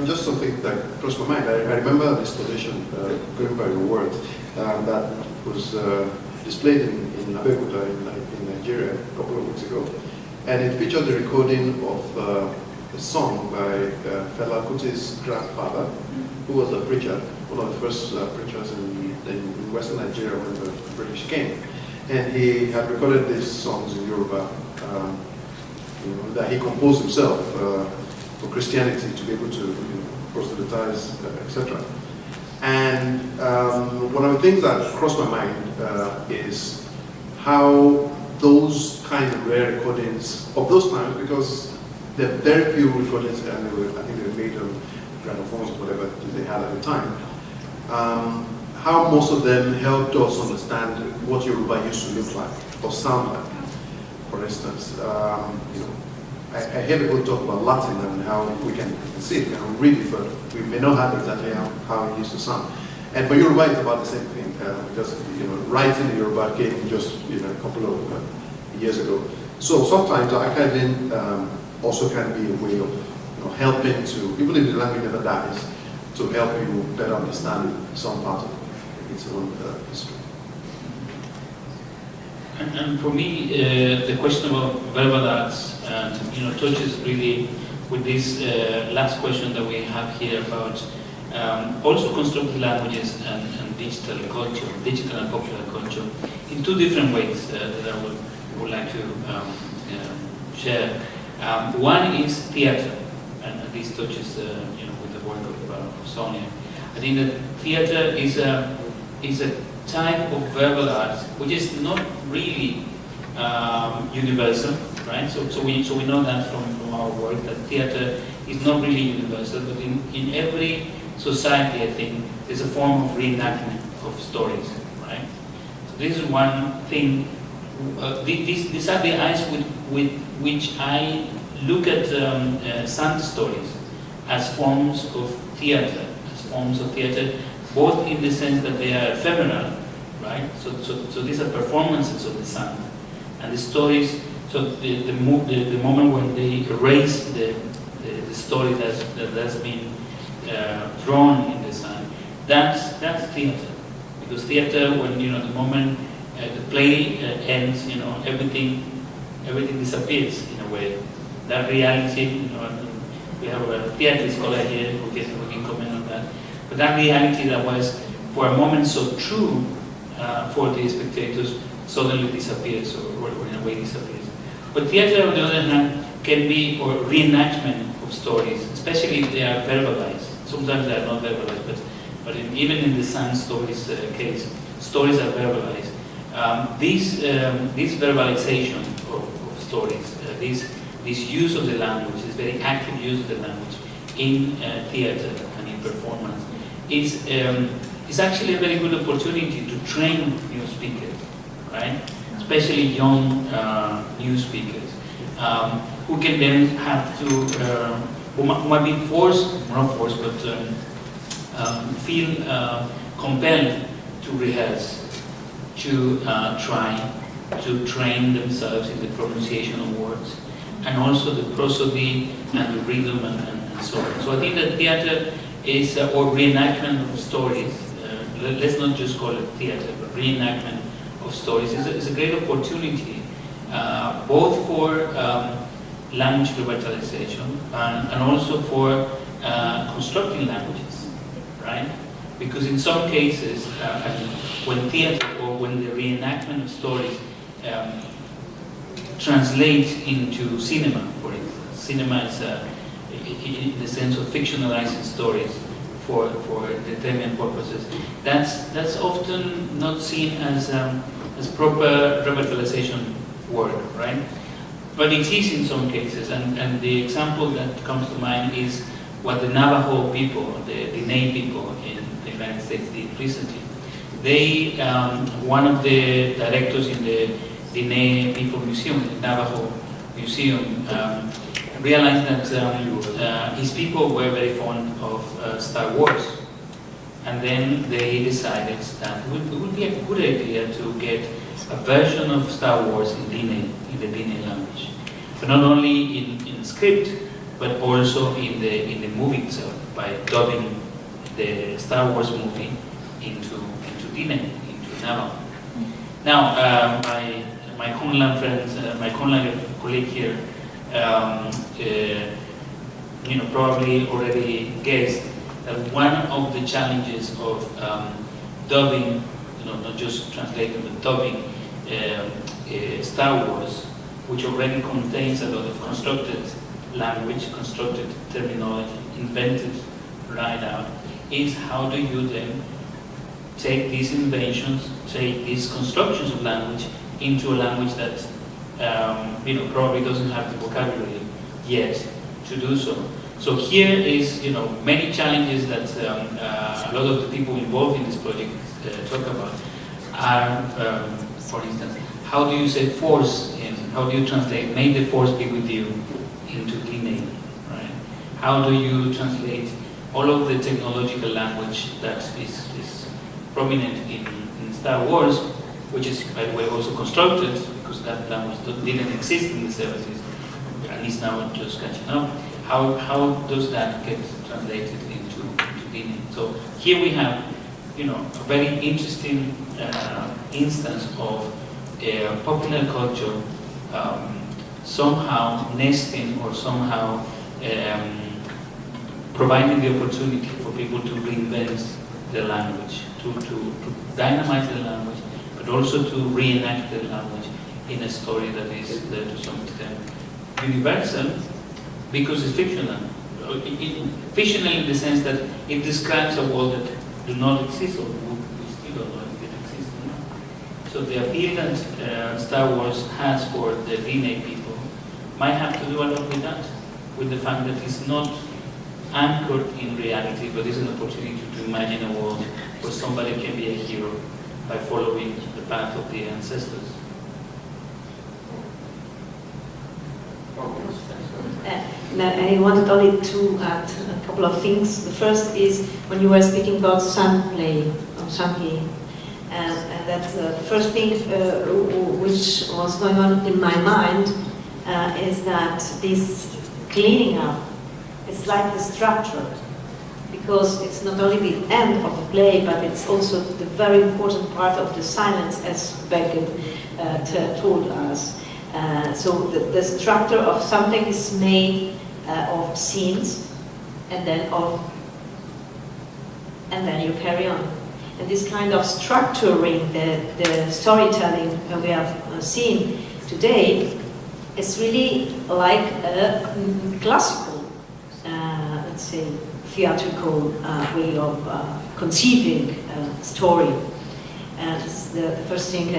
Just something that crossed my mind. I remember an installation, going by your words, that was displayed in Abeokuta in Nigeria a couple of weeks ago. And it featured the recording of a song by Fela Kuti's grandfather, who was a preacher, one of the first preachers in Western Nigeria when the British came. And he had recorded these songs in Yoruba, that he composed himself for Christianity to be able to proselytize, etc. And one of the things that crossed my mind is how those kind of rare recordings of those times, because there are very few recordings, and I think they made them gramophones or whatever they had at the time, how most of them helped us understand what Yoruba used to look like or sound like. For instance, I hear people talk about Latin and how we can see it and read it, but we may not have exactly how it used to sound. And for Yoruba, it's about the same thing, because writing in Yoruba came just a couple of years ago. So sometimes archiving also can be a way of helping to, even if the language never dies, to help you better understand some part of its own history. And for me, the question about verbal arts touches really with this last question that we have here about also constructed languages and digital culture, digital and popular culture, in two different ways that I would like to share. One is theatre, and this touches with the work of Sonia. I think that theatre is a type of verbal art which is not really universal, right? So we know that from our work that theatre is not really universal, but in every society, I think, there's a form of reenactment of stories, right? So this is one thing. These are the eyes with which I look at sand stories as forms of theater, both in the sense that they are ephemeral, right? So these are performances of the sand, and the stories. So the moment when they erase the story that's been drawn in the sand, that's theater. Because theater, when the moment the play ends, everything disappears in a way. That reality, we have a theater scholar here who can comment on that. But that reality that was for a moment so true for the spectators suddenly disappears, or in a way disappears. But theater, on the other hand, can be or reenactment of stories, especially if they are verbalized. Sometimes they are not verbalized, but even in the sand stories case, stories are verbalized. This verbalization of stories, this use of the language, this very active use of the language in theater and in performance is actually a very good opportunity to train new speakers, right? Especially young new speakers, who can then have to, who might be feel compelled to rehearse, to try to train themselves in the pronunciation of words, and also the prosody and the rhythm and so on. So I think that theater is, or reenactment of stories, let's not just call it theater, but reenactment of stories is a great opportunity, both for language revitalization and also for constructing languages, right? Because in some cases, when theater or when the reenactment of stories translates into cinema, for instance, cinema is in the sense of fictionalizing stories for determined purposes. That's often not seen as proper revitalization work, right? But it is in some cases, and the example that comes to mind is what the Navajo people, the Diné people in the United States did recently. They, one of the directors in the Diné People Museum, the Navajo Museum, realized that his people were very fond of Star Wars. And then they decided that it would be a good idea to get a version of Star Wars in the Diné language. But not only in script, but also in the movie itself, by dubbing the Star Wars movie into Diné, into Navajo. Now, my Kunlan friends, my Kunlan colleague here, probably already guessed that one of the challenges of dubbing, not just translating, but dubbing Star Wars, which already contains a lot of constructed language, constructed terminology, invented right out, is how do you then take these inventions, take these constructions of language into a language that probably doesn't have the vocabulary yet to do so. So here is many challenges that a lot of the people involved in this project talk about are, for instance, how do you say force in, how do you translate may the force be with you into Diné, right? How do you translate all of the technological language that is prominent in Star Wars, which is, by the way, also constructed, because that language didn't exist in the 70s, and is now just catching up. How does that get translated into Diné? So here we have, a very interesting instance of popular culture somehow nesting or somehow providing the opportunity for people to reinvent their language, to dynamize their language, but also to reenact their language in a story that is, to some extent, universal, because it's fictional. Fictional in the sense that it describes a world that does not exist, or we still don't know if it exists or not. So the appeal that Star Wars has for the Diné people might have to do a lot with that. with the fact that it's not anchored in reality, but it's an opportunity to imagine a world where somebody can be a hero by following the path of the ancestors. I wanted only to add a couple of things. The first is when you were speaking about sun play, or sun play, and that the first thing which was going on in my mind is that this cleaning up is like the structure, because it's not only the end of the play, but it's also the very important part of the silence, as Beckett told us. So the structure of something is made of scenes, and then you carry on. And this kind of structuring the storytelling we have seen today is really like a classical, let's say, theatrical way of conceiving a story. This is the first thing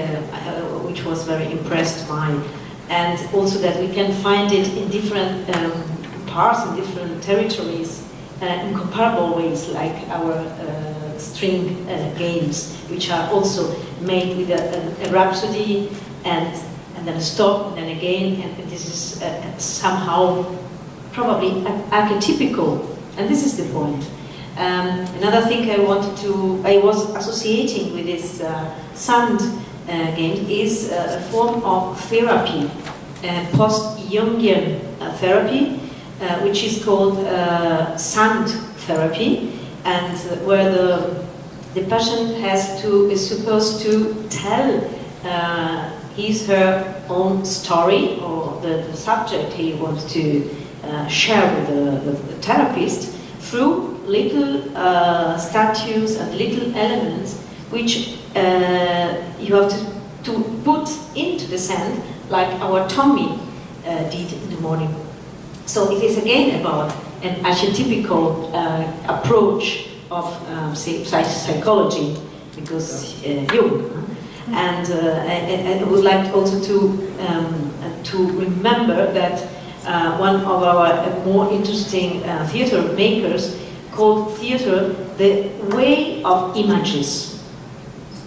which was very impressed by. And also that we can find it in different parts, in different territories, in comparable ways, like our string games, which are also made with a rhapsody and then a stop and then again, and this is somehow probably archetypical, and this is the point. Another thing I was associating with this sound game is a form of therapy, post-Jungian therapy, which is called sound therapy, and where the patient is supposed to tell her own story, or the subject he wants to share with the therapist, through little statues and little elements which you have to put into the sand, like our Tommy did in the morning. So it is again about an archetypical approach of psychology, because Jung. And I would like also to remember that one of our more interesting theater makers called theater the way of images.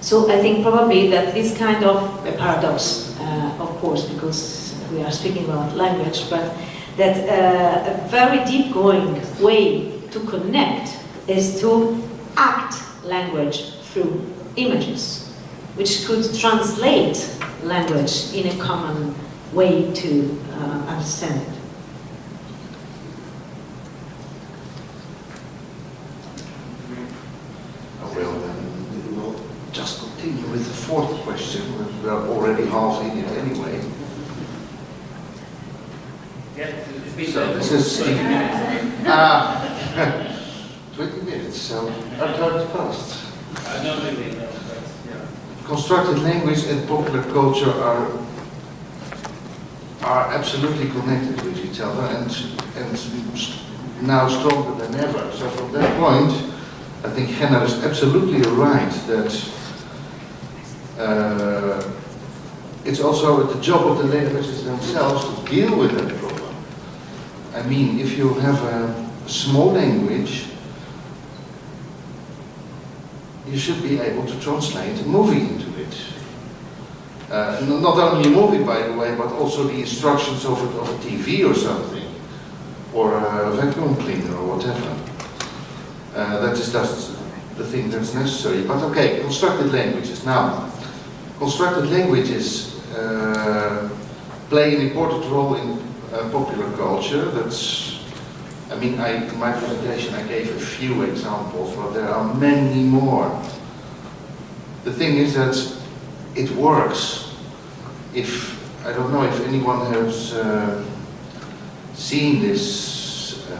So I think probably that this kind of a paradox, of course, because we are speaking about language, but that a very deep-going way to connect is to act language through images, which could translate language in a common way to understand it. Well, then we will just continue with the fourth question. We are already half in it anyway. So this is 20 minutes, so our time passed. Constructed language and popular culture are absolutely connected with each other, and now stronger than ever. So from that point, I think Henna is absolutely right that it's also the job of the languages themselves to deal with that problem. I mean, if you have a small language, you should be able to translate a movie into it. Not only a movie, by the way, but also the instructions of a TV or something, or a vacuum cleaner or whatever. That is just the thing that's necessary. But okay, constructed languages. Now, constructed languages play an important role in popular culture. That's, I mean, in my presentation I gave a few examples, but there are many more. The thing is that it works. If, I don't know if anyone has seen this, I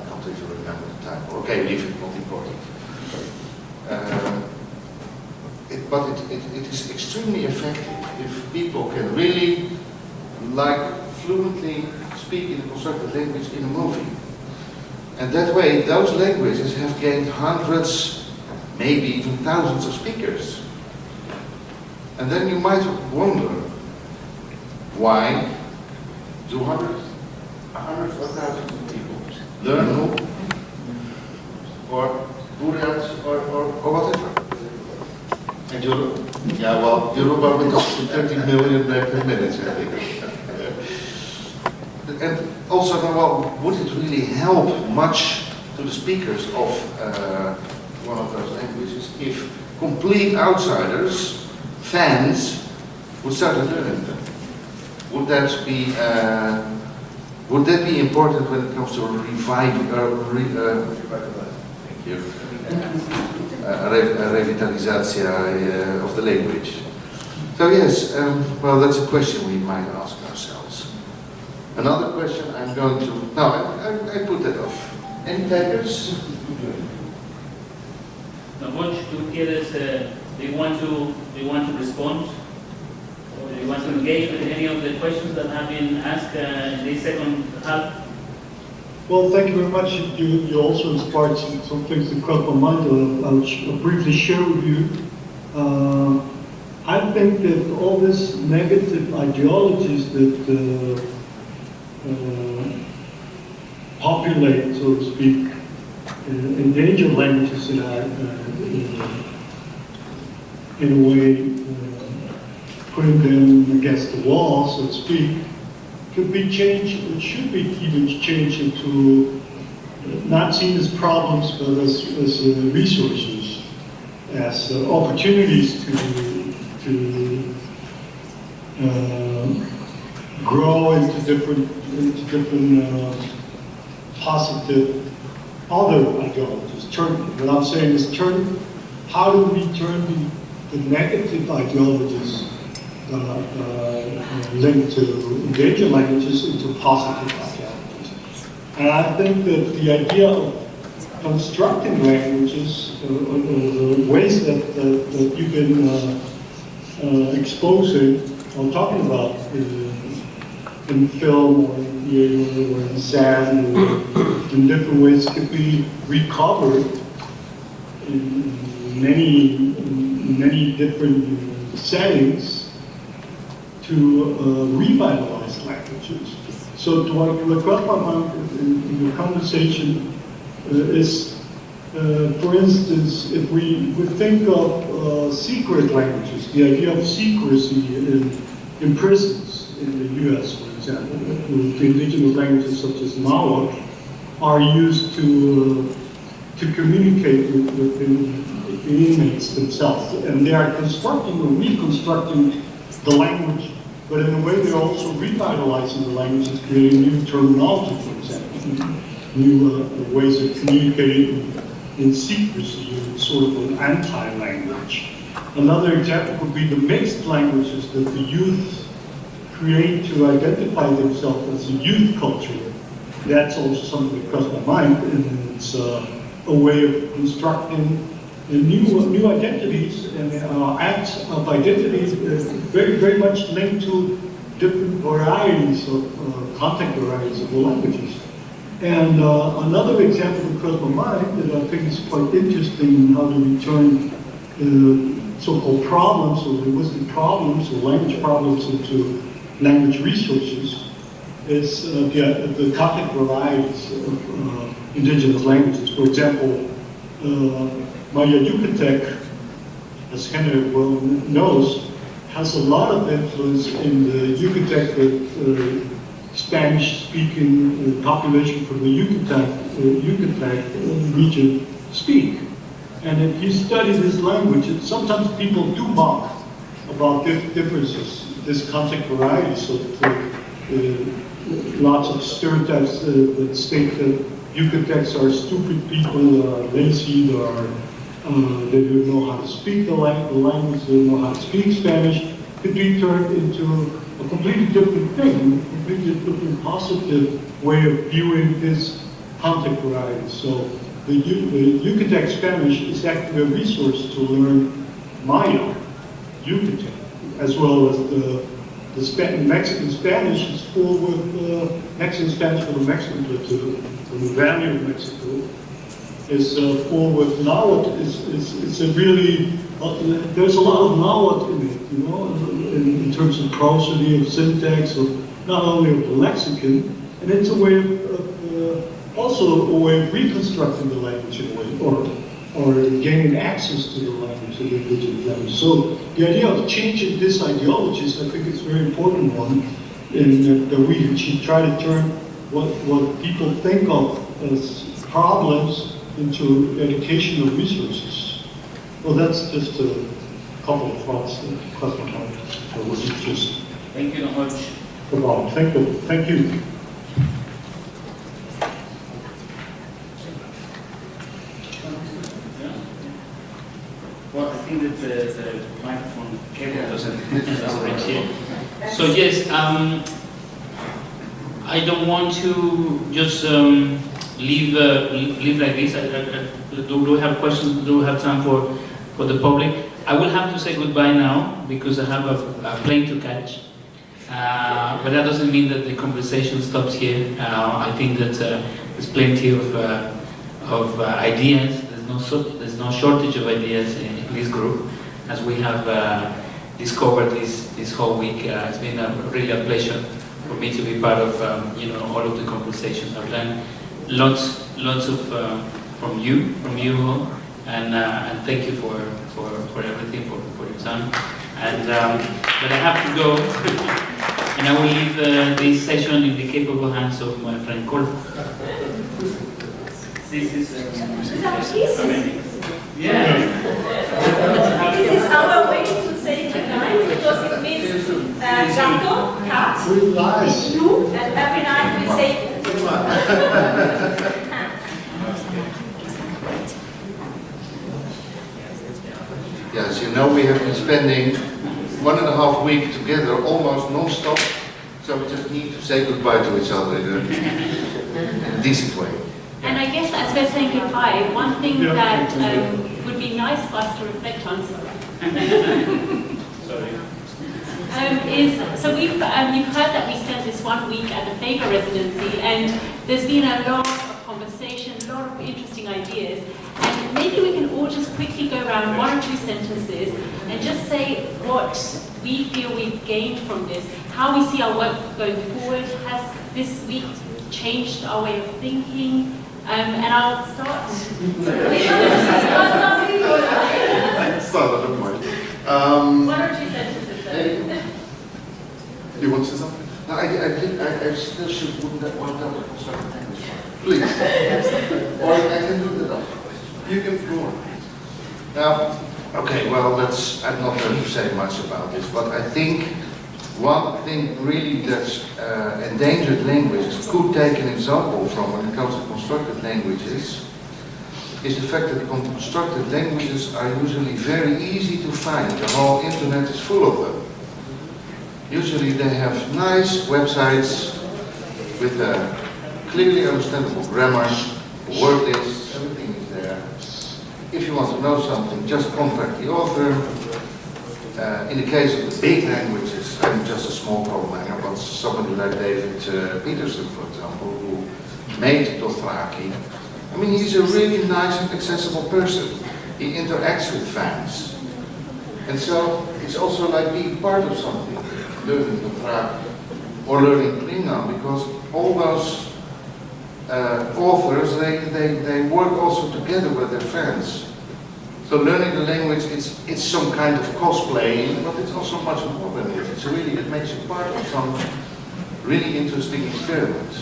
can't even remember the title. Okay, leave it, not important. But it is extremely effective if people can really, fluently speak in a constructed language in a movie. And that way, those languages have gained hundreds, maybe even thousands of speakers. And then you might wonder, why 200? hundreds or thousands of people learn who, or Buriats, or whatever. And Europe? Yeah, well, Europe with 30 million minutes, I think. And also, well, would it really help much to the speakers of one of those languages if complete outsiders, fans, would start learning them? Would that be important when it comes to revitalizacja of the language? So yes, well, that's a question we might ask ourselves. Another question I'm going to... No, I put that off. Any takers? Now, what tú quieres, do you want to respond? Or do you want to engage with any of the questions that have been asked in this second half? Well, thank you very much. You also inspired some things that crossed my mind. I'll briefly share with you. I think that all these negative ideologies that populate, so to speak, endangered languages in a way, putting them against the wall, so to speak, could be changed, it should be even changed into not seen as problems, but as resources, as opportunities to grow into different positive other ideologies. What I'm saying is how do we turn the negative ideologies linked to endangered languages into positive ideologies? And I think that the idea of constructing languages, ways that you've been exposing or talking about in film or in sound or in different ways could be recovered in many different settings to revitalize languages. So what crossed my mind in your conversation is, for instance, if we think of secret languages, the idea of secrecy in prisons in the US, for example, the indigenous languages such as Nahuatl are used to communicate with the inmates themselves. And they are constructing or reconstructing the language, but in a way they're also revitalizing the language and creating new terminology, for example, new ways of communicating in secrecy, sort of an anti-language. Another example would be the mixed languages that the youth create to identify themselves as a youth culture. That's also something that crossed my mind, and it's a way of constructing new identities and acts of identity very, very much linked to different varieties of content varieties of the languages. And another example that crossed my mind that I think is quite interesting in how to return so-called problems or linguistic problems or language problems into language resources is the content varieties of indigenous languages. For example, Maya Yucatec, as Henry well knows, has a lot of influence in the Yucatec, Spanish-speaking population from the Yucatec region speak. And if you study this language, sometimes people do mock about differences, this content variety. So lots of stereotypes that state that Yucatecs are stupid people, lazy, they don't know how to speak the language, they don't know how to speak Spanish, could be turned into a completely different thing, a completely different positive way of viewing this content variety. So the Yucatec Spanish is actually a resource to learn Maya, Yucatec, as well as the Mexican Spanish is full with Mexican Spanish for the Mexican, from the Valley of Mexico, is full with Nahuatl. It's a really, there's a lot of Nahuatl in it, you know, in terms of prosody, of syntax, of not only of the lexicon, And it's a way of also a way of reconstructing the language in a way, or gaining access to the language, the indigenous language. So the idea of changing these ideologies, I think it's a very important one, in that we should try to turn what people think of as problems into educational resources. Well, that's just a couple of thoughts that crossed my mind. That was just. Thank you very much. No problem. Thank you. Thank you. Well, I think that the microphone cable doesn't reach here. So yes, I don't want to just leave like this. Do we have questions? Do we have time for the public? I will have to say goodbye now because I have a plane to catch. But that doesn't mean that the conversation stops here. I think that there's plenty of ideas. There's no shortage of ideas in this group, as we have discovered this whole week. It's been really a pleasure for me to be part of all of the conversations. I've learned lots of from you all, and thank you for everything, for your time. And but I have to go, and I will leave this session in the capable hands of my friend Cole. This is amazing. Yeah. This is our way to say goodnight because it means gato, cat, you, and every night we say Yes, you know we have been spending 1.5 weeks together, almost non-stop, so we just need to say goodbye to each other in a decent way. And I guess as we're saying goodbye, one thing that would be nice for us to reflect on, is, so you've heard that we spent this 1 week at the Faber residency, and there's been a lot of conversation, a lot of interesting ideas, and maybe we can all just quickly go around 1 or 2 sentences and just say what we feel we've gained from this, how we see our work going forward. Has this week changed our way of thinking? And I'll start. Start, I don't mind. 1 or 2 sentences then. You want to say something? No, I still should put that one down. Please. Or I can do that after. You can go on. Now, okay, well, I'm not going to say much about this, but I think one thing really that endangered languages could take an example from when it comes to constructed languages is the fact that constructed languages are usually very easy to find. The whole internet is full of them. Usually they have nice websites with a clearly understandable grammar, word list, everything is there. If you want to know something, just contact the author. In the case of the big languages, I'm just a small programmer, but somebody like David Peterson, for example, who made Dothraki. I mean, he's a really nice and accessible person. He interacts with fans. And so it's also like being part of something, learning Dothraki or learning Klingon, because all those authors, they work also together with their fans. So learning the language, it's some kind of cosplaying, but it's also much more than it. It's really, it makes you part of some really interesting experiment.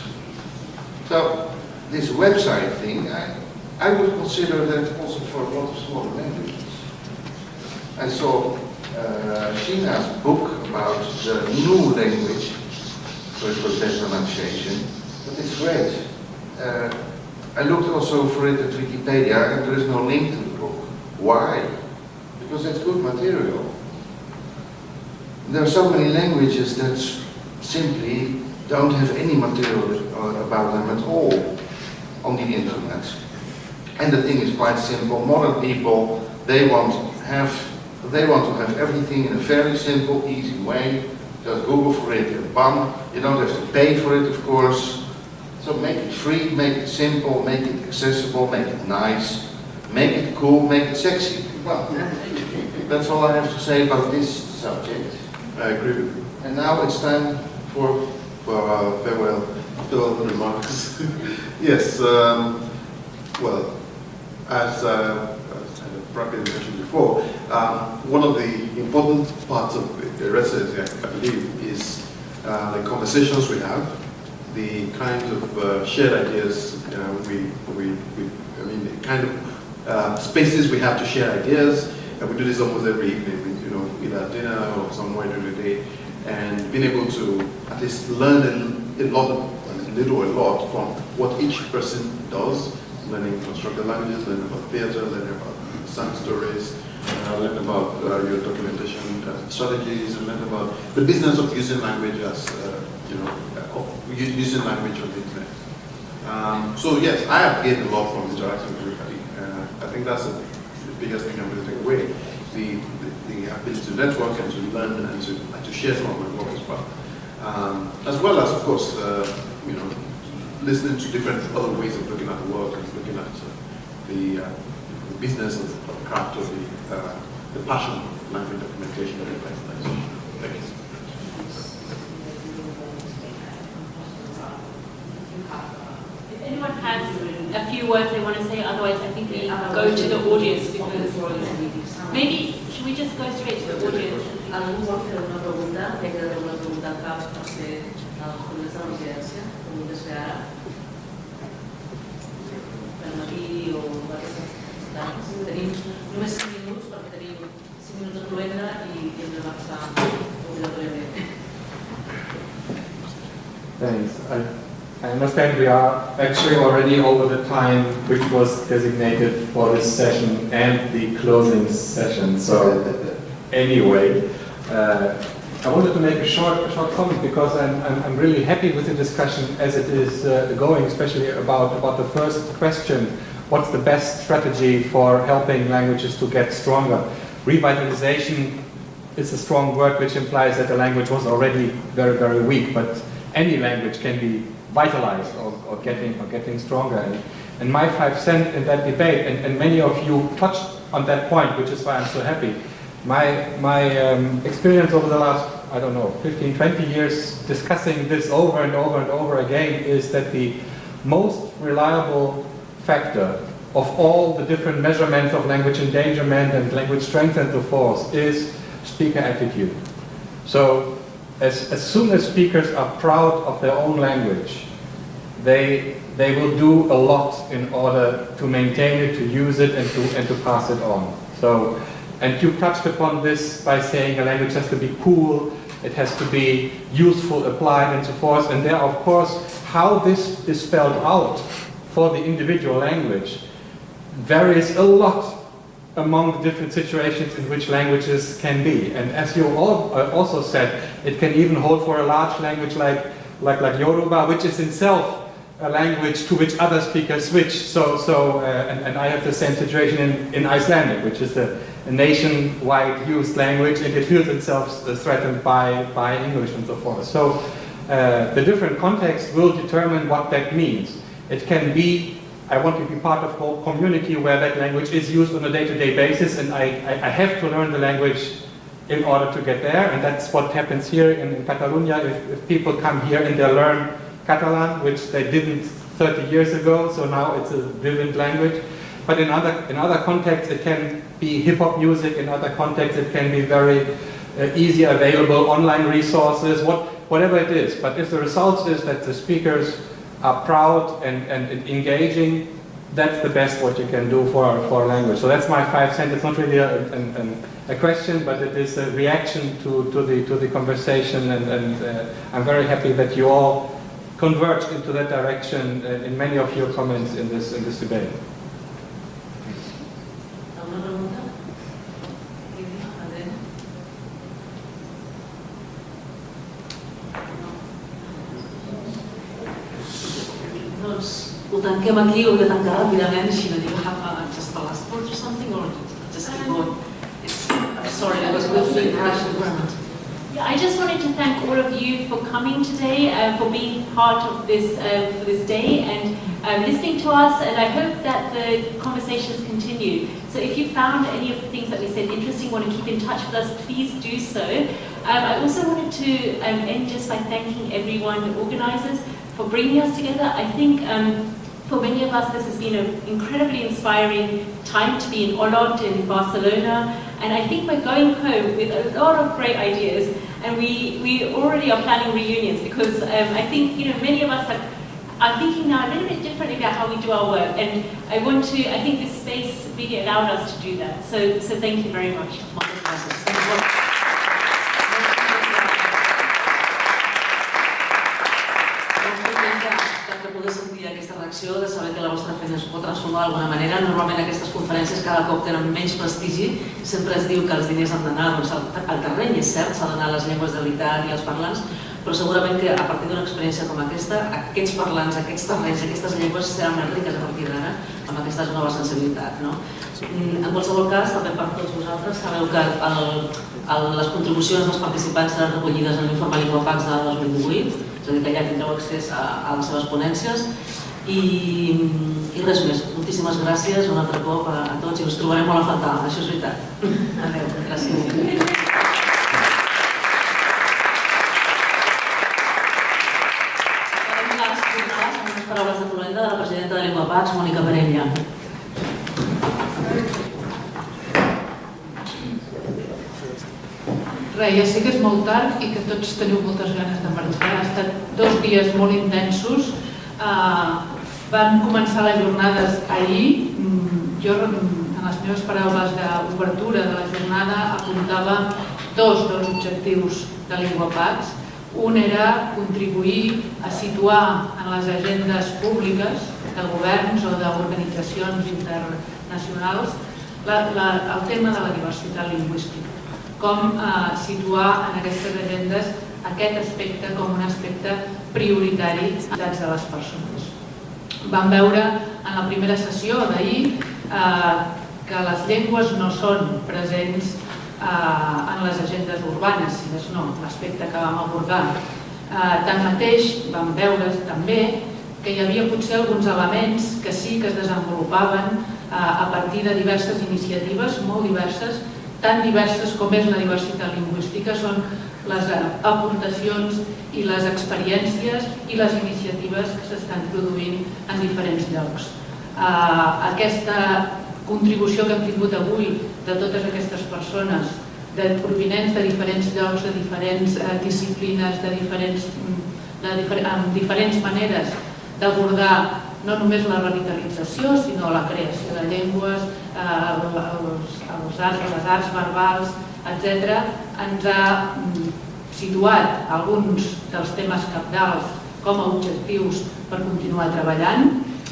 So this website thing, I would consider that also for a lot of smaller languages. I saw Sheena's book about the new language, so it was best pronunciation, but it's great. I looked also for it at Wikipedia, and there is no link to the book. Why? Because it's good material. There are so many languages that simply don't have any material about them at all on the internet. And the thing is quite simple. Modern people, they want to have everything in a very simple, easy way. Just Google for it and bam. You don't have to pay for it, of course. So make it free, make it simple, make it accessible, make it nice. Make it cool, make it sexy. Well, that's all I have to say about this subject. I agree with you. And now it's time for farewell. After all the remarks. Yes, well, as I probably mentioned before, one of the important parts of the residency, I believe, is the conversations we have, the kinds of shared ideas the kind of spaces we have to share ideas, and we do this almost every evening, either at dinner or somewhere during the day, and being able to at least learn a little or a lot from what each person does, learning constructed languages, learning about theater, learning about sound stories, learning about your documentation strategies, and learning about the business of using language as, using language on the internet. So yes, I have gained a lot from interacting with everybody. I think that's the biggest thing I'm going to take away. The ability to network and to learn and to share some of my work as well as of course, listening to different other ways of looking at the world and looking at the business of the craft or the passion of language documentation and internationalization. Thank you. If anyone has a few words they want to say, otherwise I think we go to the audience because maybe should we just go straight to the audience? Algú vol fer una pregunta? M'he quedat una pregunta al cap per ser alcaldes de la residència, que vulguis fer ara. Per matí o aquestes ciutats. Tenim només 5 minuts perquè tenim 5 minuts de Cloenda i hem de marxar obligatòriament. Thanks. I understand we are actually already over the time which was designated for this session and the closing session. So anyway, I wanted to make a short comment because I'm really happy with the discussion as it is going, especially about the first question: what's the best strategy for helping languages to get stronger? Revitalization is a strong word which implies that the language was already very, very weak, but any language can be vitalized or getting stronger. And my 5 cents in that debate, and many of you touched on that point, which is why I'm so happy. My experience over the last, 15, 20 years discussing this over and over and over again is that the most reliable factor of all the different measurements of language endangerment and language strength and so forth is speaker attitude. So as soon as speakers are proud of their own language, they will do a lot in order to maintain it, to use it, and to pass it on. So, and you touched upon this by saying a language has to be cool, it has to be useful, applied, and so forth. And there, of course, how this is spelled out for the individual language varies a lot among the different situations in which languages can be. And as you also said, it can even hold for a large language like Yoruba, which is itself a language to which other speakers switch. And I have the same situation in Icelandic, which is a nationwide used language, and it feels itself threatened by English and so forth. So the different contexts will determine what that means. It can be, I want to be part of a community where that language is used on a day-to-day basis, and I have to learn the language in order to get there, and that's what happens here in Catalonia. If people come here and they learn Catalan, which they didn't 30 years ago, so now it's a vivid language. But in other contexts it can be hip-hop music, in other contexts it can be very easy available online resources, whatever it is. But if the result is that the speakers are proud and engaging, that's the best what you can do for language. So that's my 5 cents. It's not really a question, but it is a reaction to the conversation, and I'm very happy that you all converged into that direction in many of your comments in this debate. Ho tanquem aquí, ho hem de tancar ràpidament, si no diu just the last word or something, or just keep going. I'm sorry, I was with you in Russian. Yeah, I just wanted to thank all of you for coming today, for being part of this for this day and listening to us, and I hope that the conversations continue. So if you found any of the things that we said interesting, want to keep in touch with us, please do so. I also wanted to end just by thanking everyone, the organisers, for bringing us together. I think for many of us this has been an incredibly inspiring time to be in Olot, in Barcelona, and I think we're going home with a lot of great ideas, and we already are planning reunions because I think many of us are thinking now a little bit differently about how we do our work, and I think this space really allowed us to do that. So thank you very much. De saber que la vostra feina es pot transformar d'alguna manera. Normalment aquestes conferències cada cop tenen menys prestigi. Sempre es diu que els diners han d'anar al terreny, i és cert, s'ha d'anar a les llengües de veritat i als parlants, però segurament que a partir d'una experiència com aquesta, aquests parlants, aquests terrenys, aquestes llengües seran més riques a partir d'ara amb aquesta nova sensibilitat. En qualsevol cas, també per tots vosaltres, sabeu que les contribucions dels participants seran recollides en l'informe Llengüapax de 2018, és a dir, que ja tindreu accés a les seves ponències. I res més, moltíssimes gràcies un altre cop a tots i us trobarem molt a faltar, això és veritat. Adéu, gràcies. Farem les jornades amb unes paraules de Cloenda de la presidenta de Llengüepax, Mònica Pereña. Ja sé que és molt tard i que tots teniu moltes ganes de marxar. Ha estat 2 dies molt intensos. Van començar les jornades ahir. Jo, en les meves paraules d'obertura de la jornada, apuntava 2 dels objectius de Llengüepax. Un era contribuir a situar en les agendes públiques de governs o d'organitzacions internacionals el tema de la diversitat lingüística. Com situar en aquestes agendes aquest aspecte com un aspecte prioritari de les persones. Vam veure en la primera sessió d'ahir que les llengües no són presents en les agendes urbanes, si més no, l'aspecte que vam abordar. Tanmateix, vam veure també que hi havia potser alguns elements que sí que es desenvolupaven a partir de diverses iniciatives, molt diverses, tan diverses com és la diversitat lingüística, són les aportacions i les experiències i les iniciatives que s'estan produint en diferents llocs. Aquesta contribució que hem tingut avui de totes aquestes persones, provinents de diferents llocs, de diferents disciplines, amb diferents maneres d'abordar no només la revitalització, sinó la creació de llengües, les arts verbals, etc., ens ha situat alguns dels temes cabdals com a objectius per continuar treballant.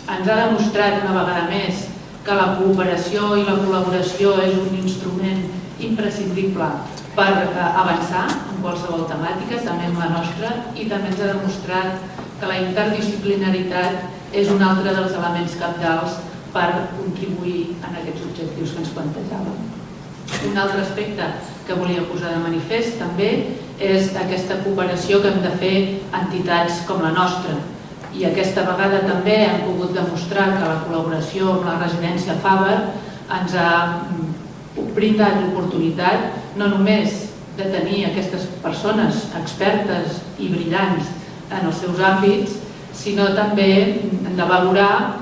Ens ha demostrat una vegada més que la cooperació i la col·laboració és un instrument imprescindible per avançar en qualsevol temàtica, també en la nostra, i també ens ha demostrat que la interdisciplinaritat és un altre dels elements cabdals per contribuir en aquests objectius que ens plantejàvem. Un altre aspecte que volia posar de manifest també és aquesta cooperació que hem de fer entitats com la nostra. I aquesta vegada també hem pogut demostrar que la col·laboració amb la Residència Faber ens ha brindat l'oportunitat no només de tenir aquestes persones expertes i brillants en els seus àmbits, sinó també de valorar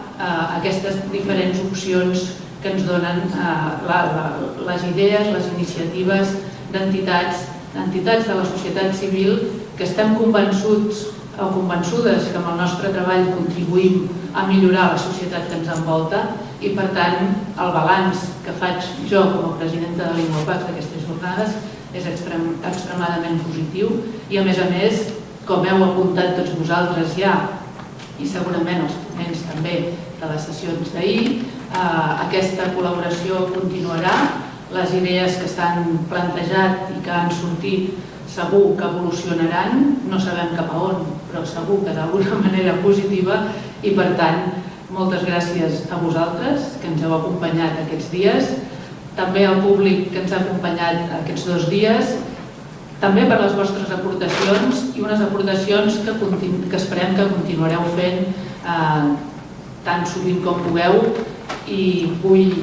aquestes diferents opcions que ens donen les idees, les iniciatives d'entitats de la societat civil que estem convençuts o convençudes que amb el nostre treball contribuïm a millorar la societat que ens envolta i, per tant, el balanç que faig jo com a presidenta de Llengüepax d'aquestes jornades és extremadament positiu i, a més, com heu apuntat tots vosaltres ja, i segurament els ponents també de les sessions d'ahir, aquesta col·laboració continuarà. Les idees que s'han plantejat i que han sortit segur que evolucionaran, no sabem cap a on, però segur que d'alguna manera positiva, i per tant, moltes gràcies a vosaltres que ens heu acompanyat aquests dies, també al públic que ens ha acompanyat aquests 2 dies, també per les vostres aportacions i unes aportacions que esperem que continuareu fent tan sovint com pugueu, i vull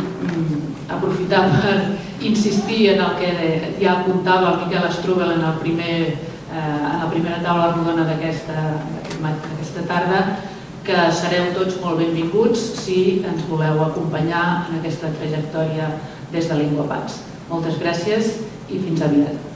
aprofitar per insistir en el que ja apuntava el Miquel Strubel en la primera taula rodona d'aquesta aquesta tarda, que sereu tots molt benvinguts si ens voleu acompanyar en aquesta trajectòria des de Llengües. Moltes gràcies i fins aviat.